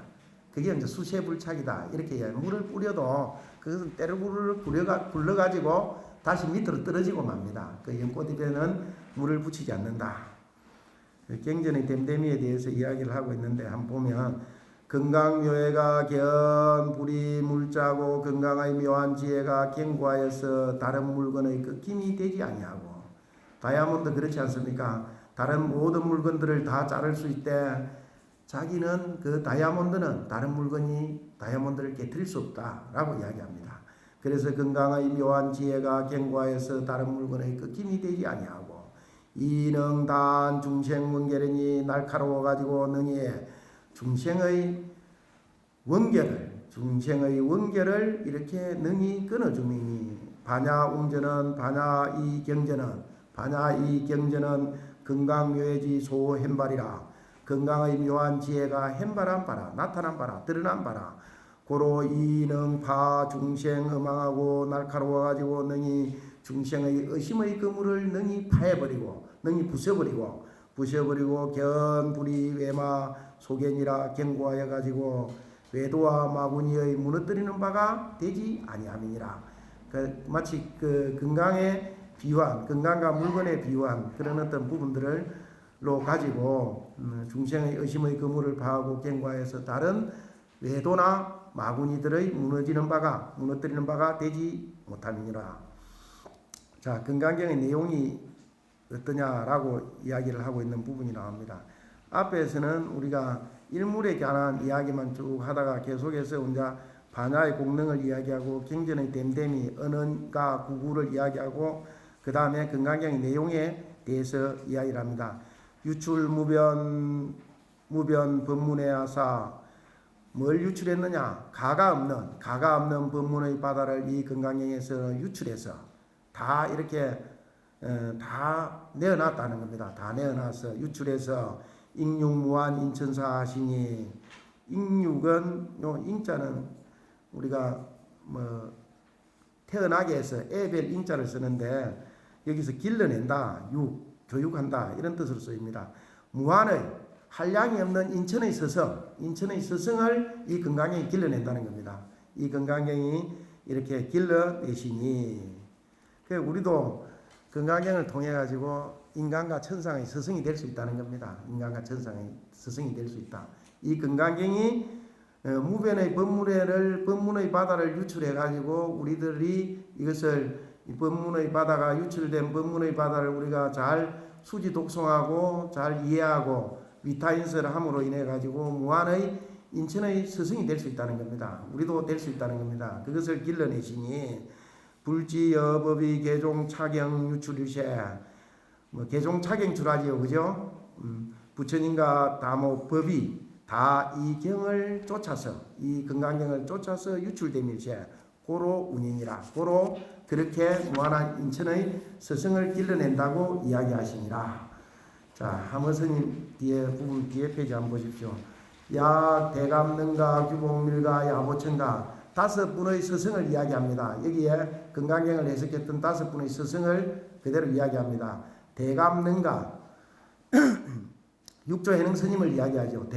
그게 이제 수세불착이다 이렇게 해요. 물을 뿌려도 그것은 때를 굴러가지고 다시 밑으로 떨어지고 맙니다. 그 연꽃잎에는 물을 붙이지 않는다. 경전의 댐댐이에 대해서 이야기를 하고 있는데 한번 보면 건강묘해가 견 불이 물자고 건강의 묘한 지혜가 견고하여서 다른 물건의 꺾임이 되지 아니하고 다이아몬드 그렇지 않습니까? 다른 모든 물건들을 다 자를 수 있대 자기는 그 다이아몬드는 다른 물건이 다이아몬드를 깨뜨릴 수 없다라고 이야기합니다. 그래서 건강의 묘한 지혜가 견고하여서 다른 물건의 꺾임이 되지 아니하고 이능 단 중생 원결이니 날카로워 가지고 능히 중생의 원결을 이렇게 능히 끊어주미니 반야웅전은 반야이경전은 건강묘해지 소현발이라 건강의 묘한 지혜가 현발한 바라 나타난 바라 드러난 바라 고로 이능 파 중생 음망하고 날카로워 가지고 능히 중생의 의심의 그물을 능히 파해버리고 능히 부셔버리고 견불이 외마 소견이라 견고하여 가지고 외도와 마구니의 무너뜨리는 바가 되지 아니함이니라. 마치 그 건강과 물건에 비유한 그런 어떤 부분들로 가지고 중생의 의심의 그물을 파하고 견고하여서 다른 외도나 마구니들의 무너뜨리는 바가 되지 못함이니라. 자, 건강경의 내용이 어떠냐라고 이야기를 하고 있는 부분이 나옵니다. 앞에서는 우리가 일물에 관한 이야기만 쭉 하다가 계속해서 혼자 반야의 공능을 이야기하고 경전의 댐댐이 언언과 구구를 이야기하고 그 다음에 건강경의 내용에 대해서 이야기를 합니다. 유출무변 법문에 하사 뭘 유출했느냐? 가가 없는 법문의 바다를 이 건강경에서 유출해서 다 이렇게 다 내어놨다는 겁니다. 다 내어놔서 유출해서 ing육무한 인천사 하시니 ing육은 요 ing자는 우리가 뭐 태어나게 해서 에벨 ing자를 쓰는데 여기서 길러낸다, 교육한다 이런 뜻으로 쓰입니다. 무한의 한량이 없는 인천의 서성을 이 건강경이 길러낸다는 겁니다. 이 건강경이 이렇게 길러내시니 우리도 건강경을 통해 가지고 인간과 천상의 스승이 될 수 있다는 겁니다. 인간과 천상의 스승이 될 수 있다. 이 건강경이 무변의 법문의 바다를 유출해 가지고 우리들이 이것을 이 법문의 바다가 유출된 법문의 바다를 우리가 잘 수지 독송하고 잘 이해하고 위타인설을 함으로 인해 가지고 무한의 인천의 스승이 될 수 있다는 겁니다. 우리도 될 수 있다는 겁니다. 그것을 길러내시니 불지여법이 개종차경 유출유세 개종차경출하지요, 그죠? 부처님과 다모 법이 다 이 경을 쫓아서 이 건강경을 쫓아서 유출됨일세 고로 운이니라. 고로 그렇게 무한한 인천의 스승을 길러낸다고 이야기하시니라. 자, 하머스님 부분 뒤에 페이지 한번 보십시오. 야 대감능가 규봉밀가 야보천가 5분의 스승을 이야기합니다. 여기에 건강경을 해석했던 5분의 스승을 그대로 이야기합니다. 대감능가 육조해능 스님을 이야기하죠.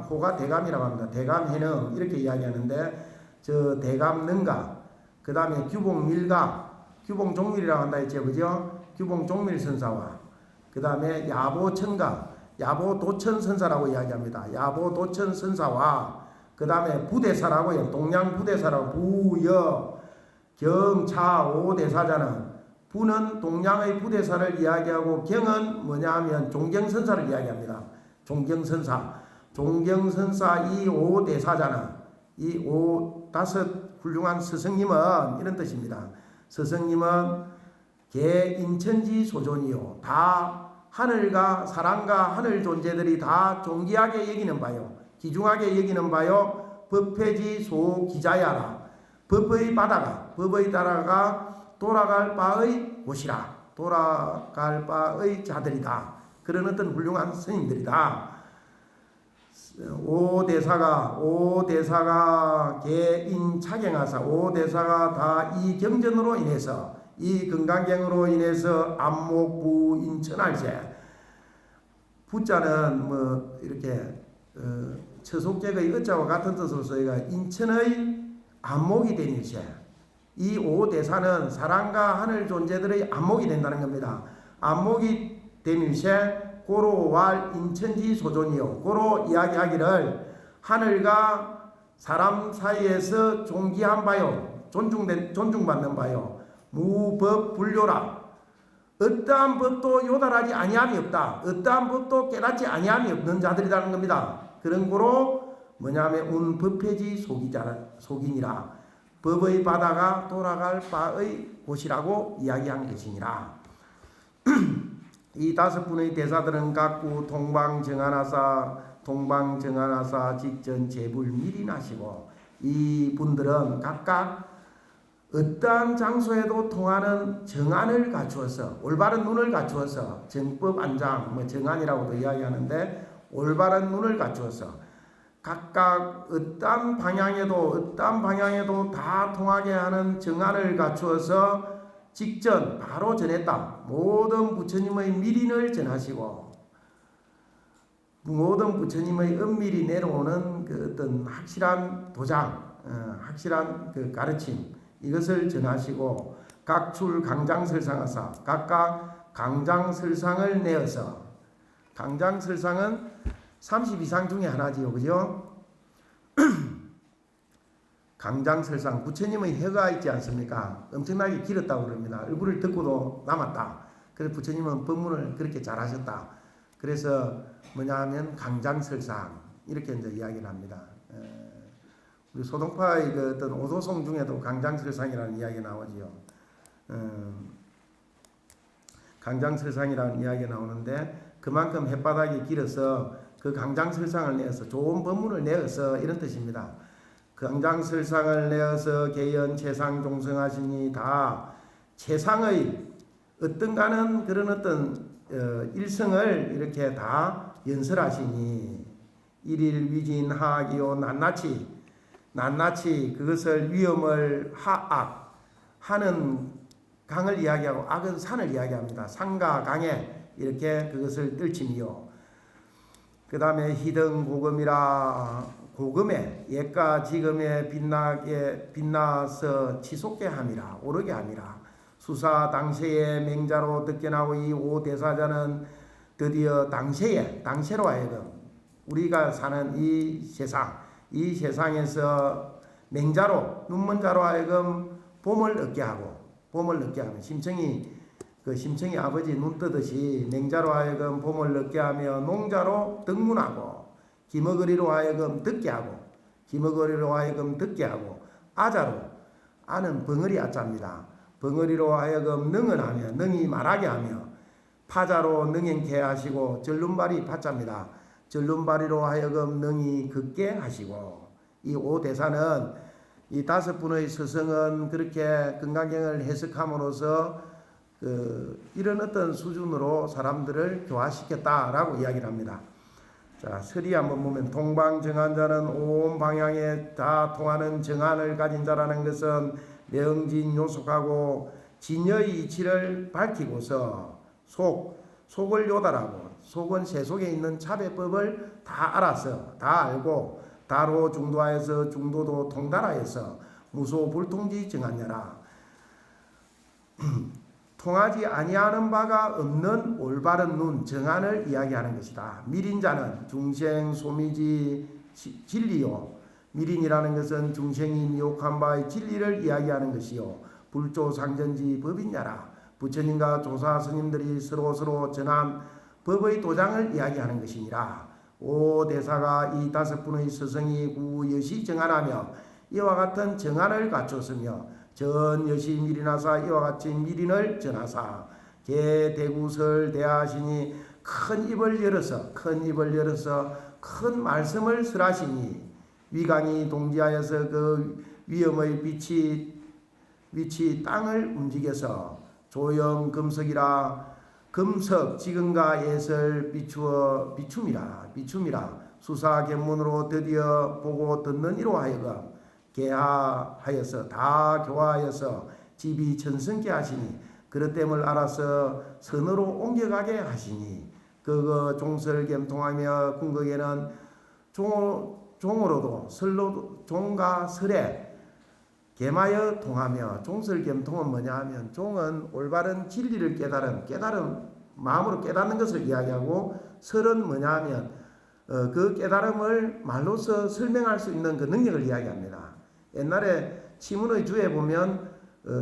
호가 대감이라고 합니다. 대감해능 이렇게 이야기하는데 저 대감능가 그 다음에 규봉밀가 규봉종밀이라고 한다 했죠, 그죠? 규봉종밀 선사와 그 다음에 야보천가, 야보도천 선사라고 이야기합니다. 야보도천 선사와 그 다음에 부대사라고 해요. 동양 부대사라고 부여 경차 오대사자는 부는 동양의 부대사를 이야기하고 경은 뭐냐 하면 종경선사를 이야기합니다. 종경선사. 종경선사 이 오대사자는 이 다섯 훌륭한 스승님은 이런 뜻입니다. 스승님은 개인천지 소존이요. 다 하늘과 사람과 하늘 존재들이 다 존귀하게 여기는 바요. 귀중하게 여기는 바요. 법회지 소기자야라. 법의 바다가 돌아갈 바의 곳이라. 돌아갈 바의 자들이다. 그런 어떤 훌륭한 스님들이다. 오대사가 개인 차경하사 오대사가 다 이 경전으로 인해서 이 건강경으로 인해서 안목부 인천할세 부자는 뭐 이렇게 처속객의 어자와 같은 뜻으로 써가 인천의 안목이 된 일세. 이 오대사는 사람과 하늘 존재들의 안목이 된다는 겁니다. 안목이 된 일세 고로왈 인천지 소존이요. 고로 이야기하기를 하늘과 사람 사이에서 존귀한 바요. 존중받는 바요. 무법 불교라. 어떠한 법도 요달하지 아니함이 없다. 어떠한 법도 깨닫지 아니함이 없는 자들이라는 겁니다. 그런 거로 뭐냐면 운법회지 속이니라. 법의 바다가 돌아갈 바의 곳이라고 이야기한 것이니라. 이 다섯 분의 대사들은 각구 동방정하나사 직전 재불미리나시고 이 분들은 각각 어떠한 장소에도 통하는 정안을 갖추어서 올바른 눈을 갖추어서 정법 안장 정안이라고도 이야기하는데 올바른 눈을 갖추어서 각각 어떠한 방향에도 다 통하게 하는 정안을 갖추어서 직전 바로 전했다. 모든 부처님의 미린을 전하시고 모든 부처님의 은밀히 내려오는 그 어떤 확실한 도장, 확실한 그 가르침 이것을 전하시고 각출 강장설상하사 각각 강장설상을 내어서 강장설상은 32상 중에 하나지요, 그죠? 강장설상 부처님의 혀가 있지 않습니까? 엄청나게 길었다고 그럽니다. 얼굴을 듣고도 남았다. 그래서 부처님은 법문을 그렇게 잘하셨다. 그래서 뭐냐 하면 강장설상 이렇게 이제 이야기를 합니다. 우리 소동파의 그 어떤 오도송 중에도 강장설상이라는 이야기 나오지요. 강장설상이라는 이야기 나오는데 그만큼 햇바닥이 길어서 그 강장설상을 내어서 좋은 법문을 내어서 이런 뜻입니다. 강장설상을 내어서 개연 최상 종성하시니 다 최상의 어떤가는 그런 어떤 일성을 이렇게 다 연설하시니 일일 위진 하기요 낱낱이 그것을 위험을 하악 하는 강을 이야기하고 악은 산을 이야기합니다. 산과 강에 이렇게 그것을 떨치미요. 그 다음에 희등 고금이라 고금에 옛과 지금에 빛나서 치솟게 함이라 오르게 함이라. 수사 당세의 맹자로 듣게나오 이 오대사자는 드디어 당세로 하여금 우리가 사는 이 세상에서 맹자로 눈먼자로 하여금 봄을 얻게 하면 심청이 아버지 눈 뜨듯이 맹자로 하여금 봄을 얻게 하며 농자로 덕문하고 기머거리로 하여금 듣게 하고 아자로 아는 벙어리 아자입니다. 벙어리로 하여금 능언하며 능히 말하게 하며 파자로 능행케 하시고 절름발이 파자입니다. 절름발이로 하여금 능히 걷게 하시고 이 오대사는 이 다섯 분의 스승은 그렇게 건강경을 해석함으로써 이런 어떤 수준으로 사람들을 교화시켰다라고 이야기를 합니다. 자, 서리 한번 보면 동방정한자는 온 방향에 다 통하는 정한을 가진 자라는 것은 명진 요속하고 진여의 이치를 밝히고서 속을 요달하고 속은 세속에 있는 차배법을 다 알아서 다 알고 다로 중도하여서 중도도 통달하여서 무소불통지 정하냐라. 통하지 아니하는 바가 없는 올바른 눈 정안을 이야기하는 것이다. 미린자는 중생 소미지 진리요. 미린이라는 것은 중생이 미혹한 바의 진리를 이야기하는 것이요. 불조상전지 법인야라. 부처님과 조사 스님들이 서로 전한 법의 도장을 이야기하는 것이니라. 오 대사가 이 다섯 분의 스승이 구여시 정안하며 이와 같은 정안을 갖췄으며 전 여시 미리나사 이와 같이 미린을 전하사 개 대구설 대하시니 큰 입을 열어서 큰 말씀을 설하시니 위강이 동지하여서 그 위엄의 빛이 땅을 움직여서 조영 금석이라 금석 지근과 예설 비춤이라 수사 견문으로 드디어 보고 듣는 이로 하여금 개하하여서 다 교화하여서 집이 천성케 하시니 그릇됨을 알아서 선으로 옮겨가게 하시니 그 종설 겸통하며 궁극에는 종으로도 설로 종과 설에 개마여 통하며 종설 겸통은 뭐냐 하면 종은 올바른 진리를 깨달은 마음으로 깨닫는 것을 이야기하고 설은 뭐냐 하면 그 깨달음을 말로서 설명할 수 있는 그 능력을 이야기합니다. 옛날에 치문의 주에 보면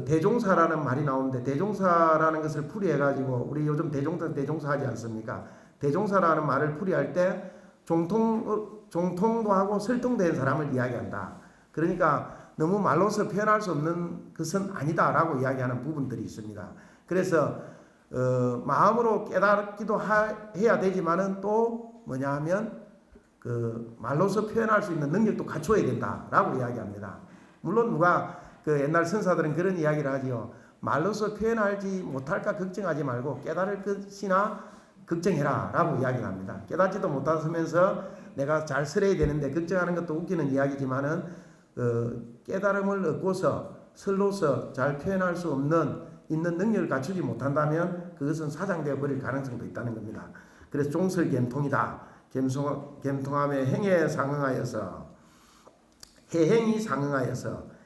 대종사라는 말이 나오는데 대종사라는 것을 풀이해가지고 우리 요즘 대종사 하지 않습니까? 대종사라는 말을 풀이할 때 종통도 하고 설통된 사람을 이야기한다. 그러니까 너무 말로서 표현할 수 없는 것은 아니다라고 이야기하는 부분들이 있습니다. 그래서 마음으로 깨닫기도 해야 되지만은 또 뭐냐 하면 그 말로서 표현할 수 있는 능력도 갖춰야 된다라고 이야기합니다. 물론 누가 그 옛날 선사들은 그런 이야기를 하지요. 말로서 표현하지 못할까 걱정하지 말고 깨달을 것이나 걱정해라 라고 이야기를 합니다. 깨닫지도 못하면서 내가 잘 설해야 되는데 걱정하는 것도 웃기는 이야기지만은 깨달음을 얻고서 설로서 잘 표현할 수 있는 능력을 갖추지 못한다면 그것은 사장되어 버릴 가능성도 있다는 겁니다. 그래서 종설겸통이다. 겸통함에 행에 상응하여서 해행이 상응하여서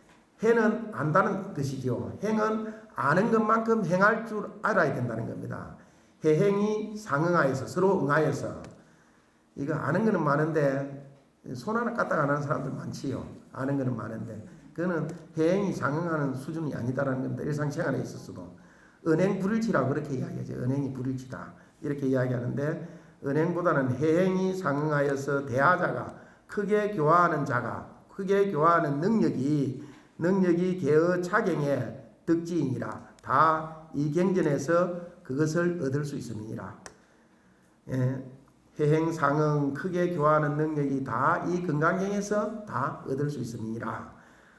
해는 안다는 뜻이죠. 행은 아는 것만큼 행할 줄 알아야 된다는 겁니다. 해행이 상응하여서 서로 응하여서 이거 아는 거는 많은데 손 하나 까딱 안 하는 사람들 많지요. 아는 거는 많은데 그거는 해행이 상응하는 수준이 아니다라는 겁니다. 일상생활에 있어서도 은행 불일치라고 그렇게 이야기하죠. 은행이 불일치다 이렇게 이야기하는데 은행보다는 해행이 상응하여서 대하자가 크게 교화하는 능력이 개의 차경의 덕지이니라. 다 이 경전에서 그것을 얻을 수 있음이니라. 해행 상응 크게 교화하는 능력이 다 이 건강경에서 다 얻을 수 있음이니라.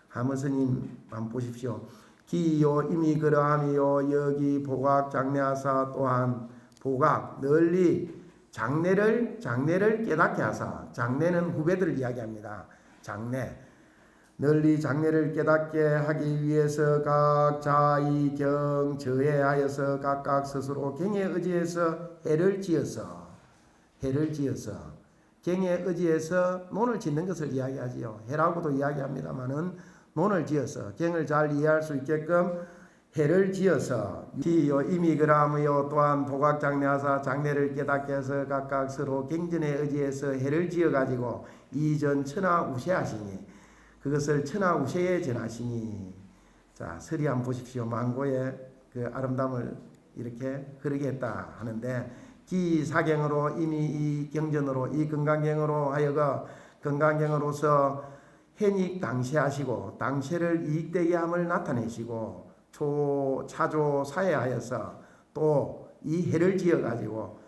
하머스님 한번 보십시오. 기요 이미 그러함이요 여기 보각 장례하사 또한 보각 널리 장례를 깨닫게 하사. 장례는 후배들을 이야기합니다. 장례 널리 장례를 깨닫게 하기 위해서 각자 이 경 저해하여서 각각 스스로 경에 의지해서 해를 지어서 경에 의지해서 논을 짓는 것을 이야기하지요. 해라고도 이야기합니다만은 논을 지어서 경을 잘 이해할 수 있게끔 해를 지어서 이미 그라무요 또한 보각장례하사 장례를 깨닫게 해서 각각 서로 경전에 의지해서 해를 지어가지고 이전 천하우세하시니 그것을 천하우세에 전하시니. 자 설이 한번 보십시오. 망고의 그 아름다움을 이렇게 흐르게 했다 하는데 기사경으로 이미 이 경전으로 이 건강경으로 하여금 건강경으로서 해닉 당시하시고 당시를 이익되게 함을 나타내시고 차조 사해하여서 또 이 해를 지어 가지고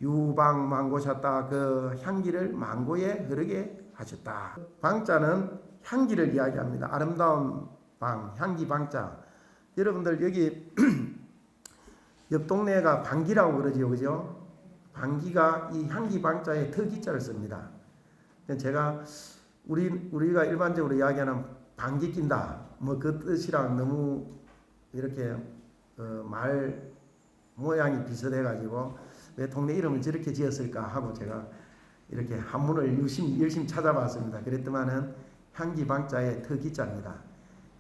유방 망고셨다 그 향기를 망고에 흐르게 하셨다. 방자는 향기를 이야기합니다. 아름다운 방 향기 방자. 여러분들 여기 옆 동네가 방기라고 그러지요, 그죠? 방기가 이 향기 방자에 터기자를 씁니다. 제가 우리가 일반적으로 이야기하는 방귀 낀다 뭐 그 뜻이랑 너무 이렇게 말 모양이 비슷해가지고 왜 동네 이름을 저렇게 지었을까 하고 제가 이렇게 한문을 열심히 찾아봤습니다. 그랬더만은 향기 방자의 터기자입니다.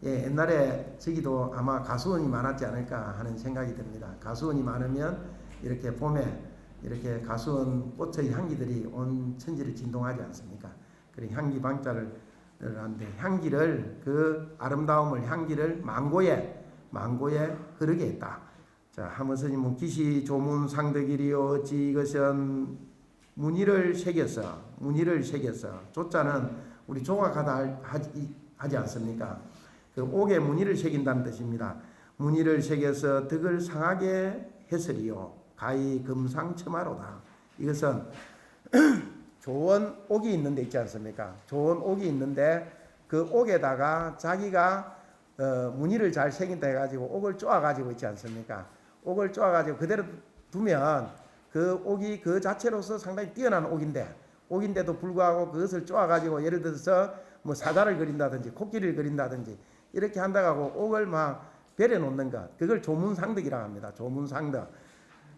예, 옛날에 저기도 아마 가수원이 많았지 않을까 하는 생각이 듭니다. 가수원이 많으면 이렇게 봄에 이렇게 가수원 꽃의 향기들이 온 천지를 진동하지 않습니까? 그리고 향기 방자를 하는데 향기를 그 아름다움을 향기를 망고에 흐르게 했다. 자, 하머스님은 기시 조문 상덕이리요 어찌 이것은 무늬를 새겼어. 조자는 우리 조각하다 하지 않습니까? 그 옥에 무늬를 새긴다는 뜻입니다. 무늬를 새겨서 덕을 상하게 해서리요 가히 금상첨화로다. 이것은 좋은 옥이 있는 데 있지 않습니까? 좋은 옥이 있는데 그 옥에다가 자기가 무늬를 잘 새긴다 해가지고 옥을 쪼아가지고 있지 않습니까? 옥을 쪼아가지고 그대로 두면 그 옥이 그 자체로서 상당히 뛰어난 옥인데도 불구하고 그것을 쪼아가지고 예를 들어서 뭐 사자를 그린다든지 코끼리를 그린다든지 이렇게 한다고 옥을 막 베려놓는 것, 그걸 조문상덕이라고 합니다. 조문상덕.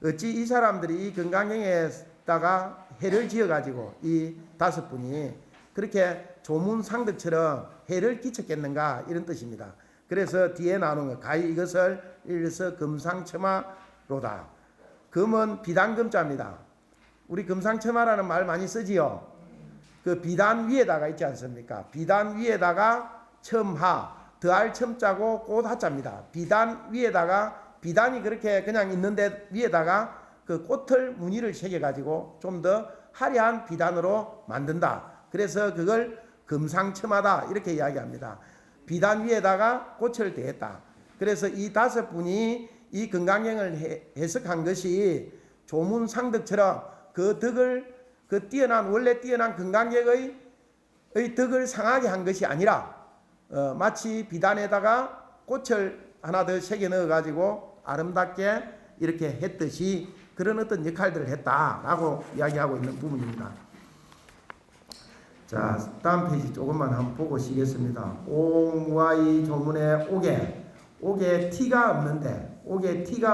어찌 이 사람들이 이 금강경에다가 해를 지어가지고 이 5분이 그렇게 조문상덕처럼 해를 끼쳤겠는가 이런 뜻입니다. 그래서 뒤에 나오는 것, 가히 이것을 일러서 금상첨화로다. 금은 비단금자입니다. 우리 금상첨화라는 말 많이 쓰지요. 그 비단 위에다가 있지 않습니까? 비단 위에다가 첨하, 더할 첨자고 꽃 하자입니다. 비단 위에다가 비단이 그렇게 그냥 있는데 위에다가 그 꽃을 무늬를 새겨가지고 좀 더 화려한 비단으로 만든다. 그래서 그걸 금상첨화다 이렇게 이야기합니다. 비단 위에다가 꽃을 대했다. 그래서 이 5분이 이 금강경을 해석한 것이 조문상덕처럼 그 덕을 그 원래 뛰어난 금강경의 덕을 상하게 한 것이 아니라 마치 비단에다가 꽃을 하나 더 새겨 넣어 가지고 아름답게 이렇게 했듯이 그런 어떤 역할들을 했다라고 이야기하고 있는 부분입니다. 자, 다음 페이지 조금만 한번 보고 쉬겠습니다. 옹와이 조문의 옥에 티가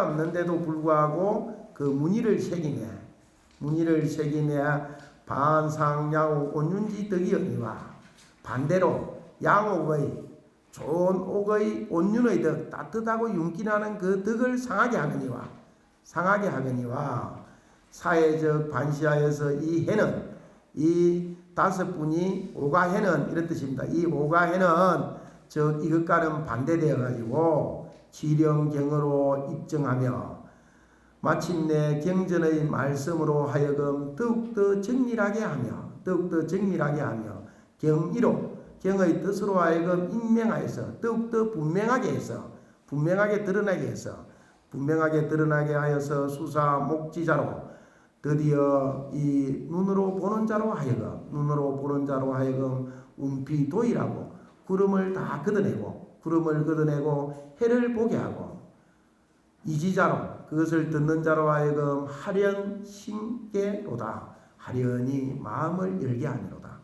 없는데도 불구하고 그 무늬를 새기네 반상양옥 온윤지 덕이 없니와 반대로 양옥의 좋은 옥의 온윤의 덕 따뜻하고 윤기나는 그 덕을 상하게 하거니와 사회적 반시하여서 이 해는 이 5분이 오가해는 이런 뜻입니다. 이 오가해는 즉 이것과는 반대되어 가지고 지령경으로 입증하며 마침내 경전의 말씀으로 하여금 더욱더 정밀하게 하며 경의 뜻으로 하여금 임명하여서 더욱더 분명하게 드러나게 하여서 수사 목지자로 드디어 이 눈으로 보는 자로 하여금 운피도이라고 구름을 걷어내고 해를 보게 하고 이지자로 그것을 듣는 자로 하여금 하련히 마음을 열게 하미로다.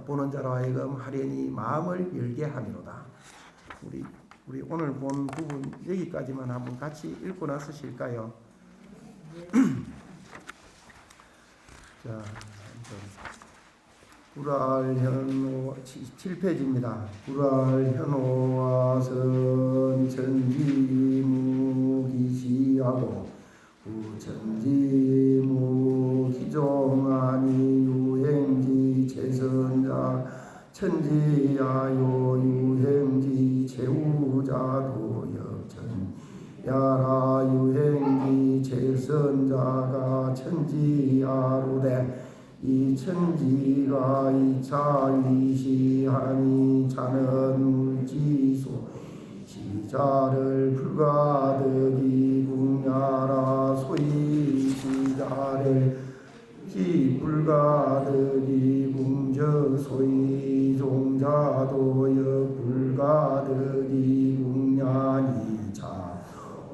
보는 자로 하여금 하련히 마음을 열게 하미로다. 우리 오늘 본 부분 여기까지만 한번 같이 읽고 나서실까요? 자, 불알현호 7페이지입니다. 불알현호와 선천지무기시하고 부천지무기종하니 유행지 최선자 천지야요 유행지 최우자도 역천 야라 유행지 최선자가 천지야로되 이 천지가 이차위시하니 자는 물지소 시자를 불가득이 궁야라 소위 시자를 불가득이 궁저 소위 종자도여 불가득이 궁야니 자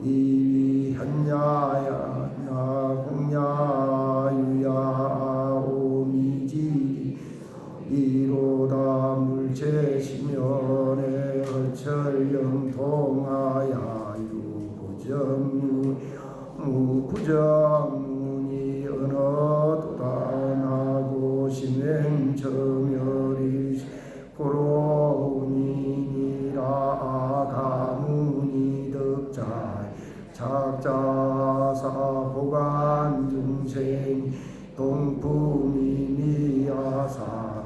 이 현야야 공야유야 오미지 이로다 물체시면에 어철영통하야 유부정유 무부정문이 언어도다 나고 심행처멸이 고로우니 작자사 보관 중생 동품이니야사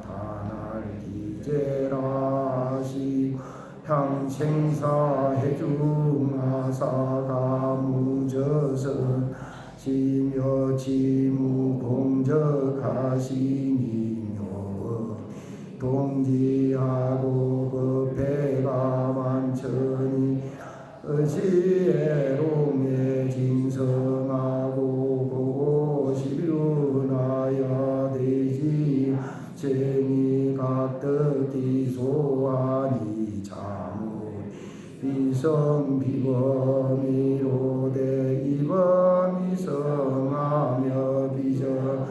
단할 기제라시 향생사 해중하사가 무저선 지묘 지무 공적하시니묘 동지하고 법회가 만천이 의시애롱에 진성하고 고시륜하여 되지 쟁이 각득기 소하니 자무 비성 비범이로되 이범이 성하며 비전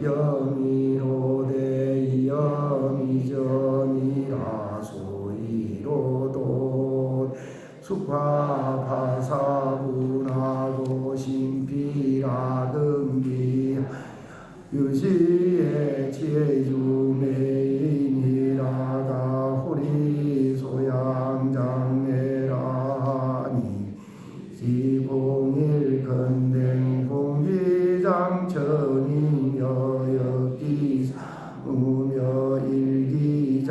영이로되 이영이전이라 소이로도 수파파사분하고 신비라등기 유시의 제주메인이라가 호리 소양장례라니 지공일 건댕 공기장천이며 역기 우며 일기장면이며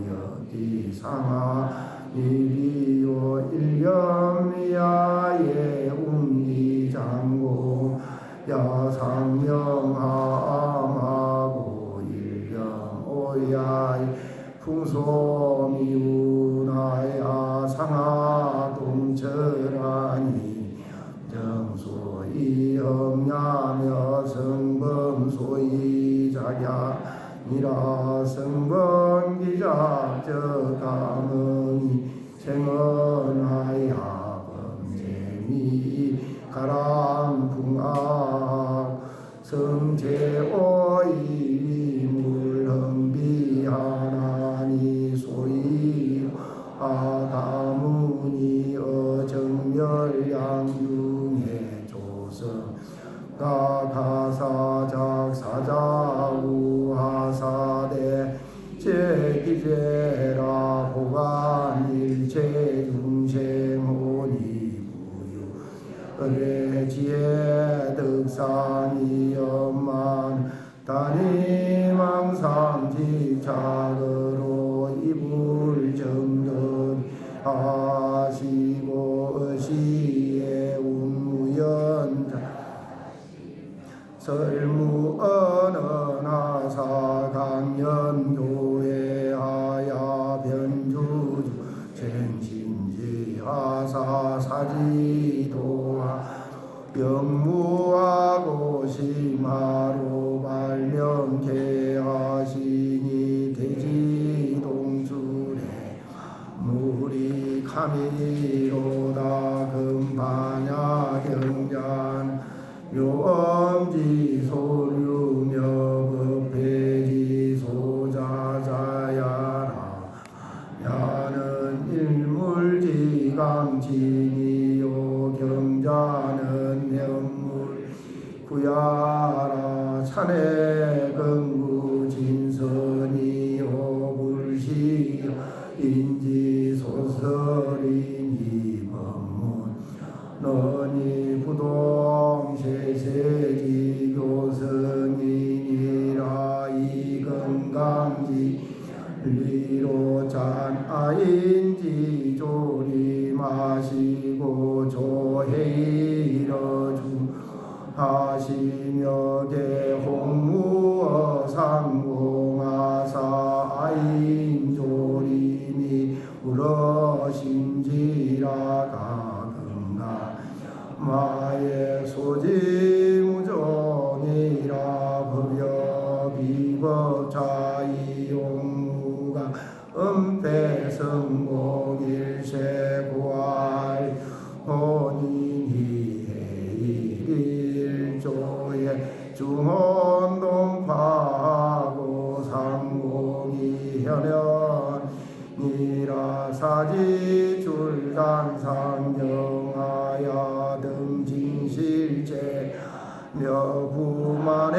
역기 상하 이비요 일념이야의 운기장고 야상명하암하고 일념 오야의 풍소미운하야 상하동철하니 정소이험야며 성범소이작야니라 성범기작적가문이 생언하야 범재미 가랑풍악 성제오이 물흥비하나니 소이 아다문이 어정멸양중의 조성 가사작 사자우하사대 제기제라 보관일체 중생혼이 부유 의지의 득산이 엄만 단임망상직작으로 이불정전 하시고 의시의 운무연자 설무언언하사 강연교회하야 변주주 생신지하사 사지도하 영무하고 심하로 발명케하시니 대지동술에 물이 카미로다 금반야 경잔 묘엄지 소류며 법회지 소자자야라 야는 일물지강진이요 경자는 명물 구야라 찬해 근구 진선이요 불시 인지 소설이니 법문 너니 부동 세세지 교성이니라 이건강지 리로 잔 아인지 조리 마시고 조해이러 주 하시며 개홍무어 상공하사 아인 조리니 울어신지라 가금가 마의 소지무종이라 법여 비법자이용무가 은폐성공일세 구할 혼인이 해일조에 중혼동파하고 상공이 현현이라 사지출단상경하야 등진실제 묘부만행하야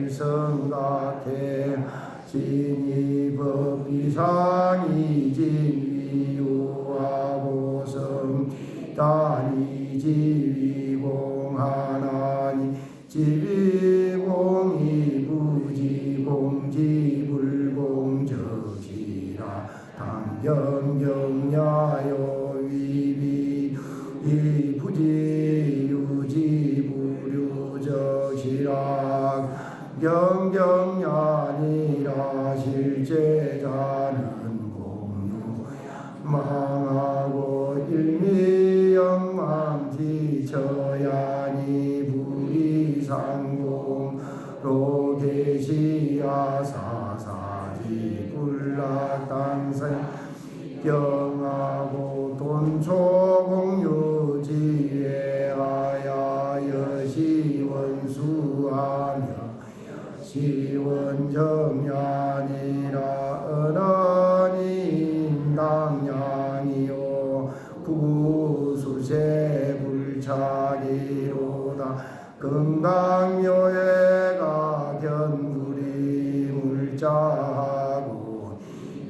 성일성각해 진이법이상이 진위 지유하고 성단이 지위공 하나니 지위공 이부지공 지불공 적시라 당경경야요 위비 이부지 유지부류 적시라 경경야니라 실제자는 공유 망하고 일미영망지처야니 부이상공로 계시야 사사지 불락당생 경하고 돈초공유지혜하야 여시원수하며 시원정야니라 은언인당야니요 부수세 불차기로다 건강묘해가 견구리 물자하고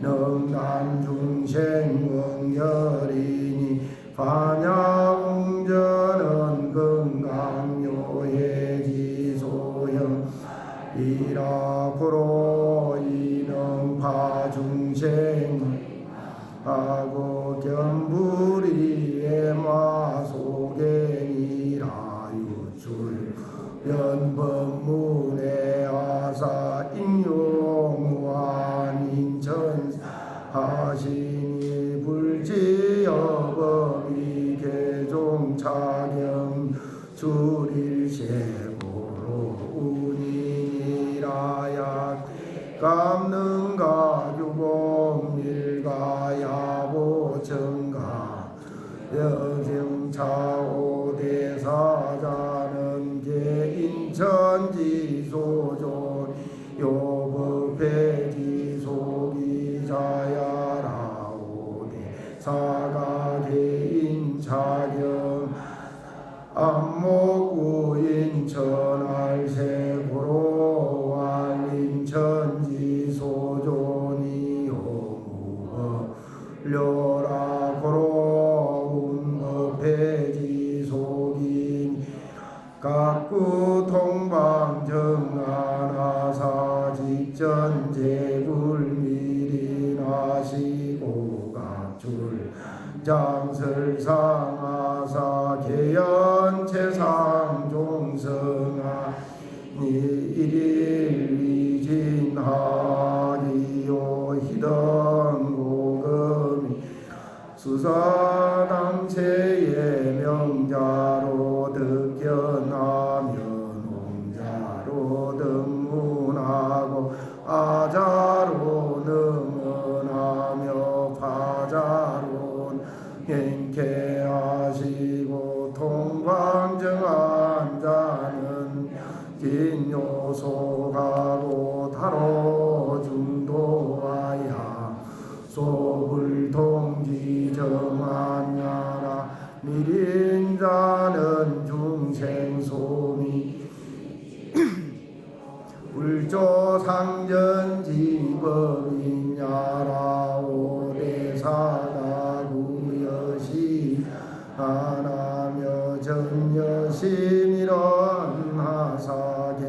능단중생응열이니 반야웅전은 건강묘해지소형 이라프로 이능파중생하고 견불이의 마소견이라 유출 연법문의 아사 인용무한인천 하시니 불지여법이 개종차경 출일세고로 운이니라야 감능가 유봉밀가 야보청가 여경차오대사자는 개인천지소존 요법회지소기자야라오대 사가개인차경 안목구인천알세고로 완인천지소존이요 무법료라고로 운법회지소긴 각구통방정하나사 직전제굴미리나시고 각출 장설상하사 개연체상종성하 일일위진하리요 희등고금이 수사당체의 명자로 득견하며 농자로 등문하고 아자로 능언하며 파자로 행케하시고 통방정한 자는 진요소가고 타로중도하야 소불통지정한야라 미린자는 중생소미 불조상전지법인야라 오대사가 구여시 하나며 전여심이런 하사계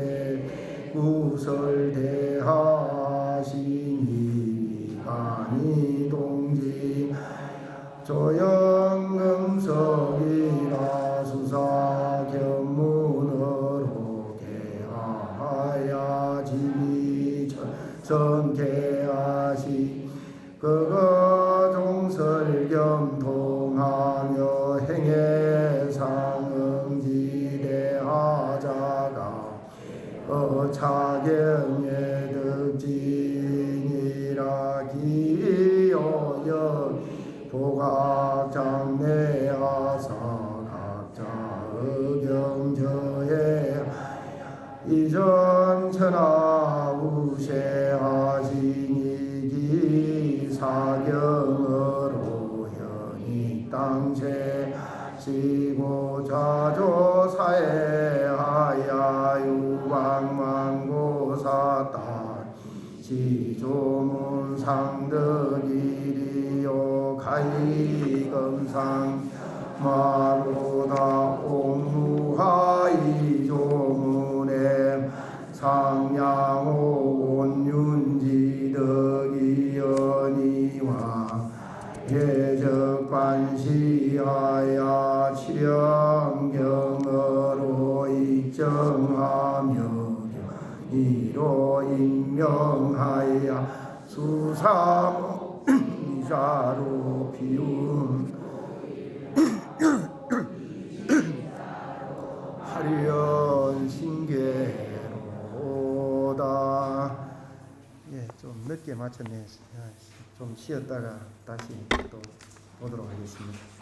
구설대하시니 간이동지 조영금석이라 수사견문으로 개하야 지비 전개하시 그거 종설겸통하며 행해상응지대하자가 차경의 득진이라 기여여 보각장내하사 각자 의경저해 이전천하 우세하시니 기사경으로 현이 땅세 시고 자조사해하야 유방망고사다 시조문 상덕이리요 가이검상 마로다 옥루하이 조문에 상양호 온윤지덕이연이와 예적관시하야 칠영경어로 입정하며 이로 임명하야 수사모 이사로 비운 하련 신계로다. 예, 좀 늦게 마쳤네요. 좀 쉬었다가 다시 또 보도록 하겠습니다.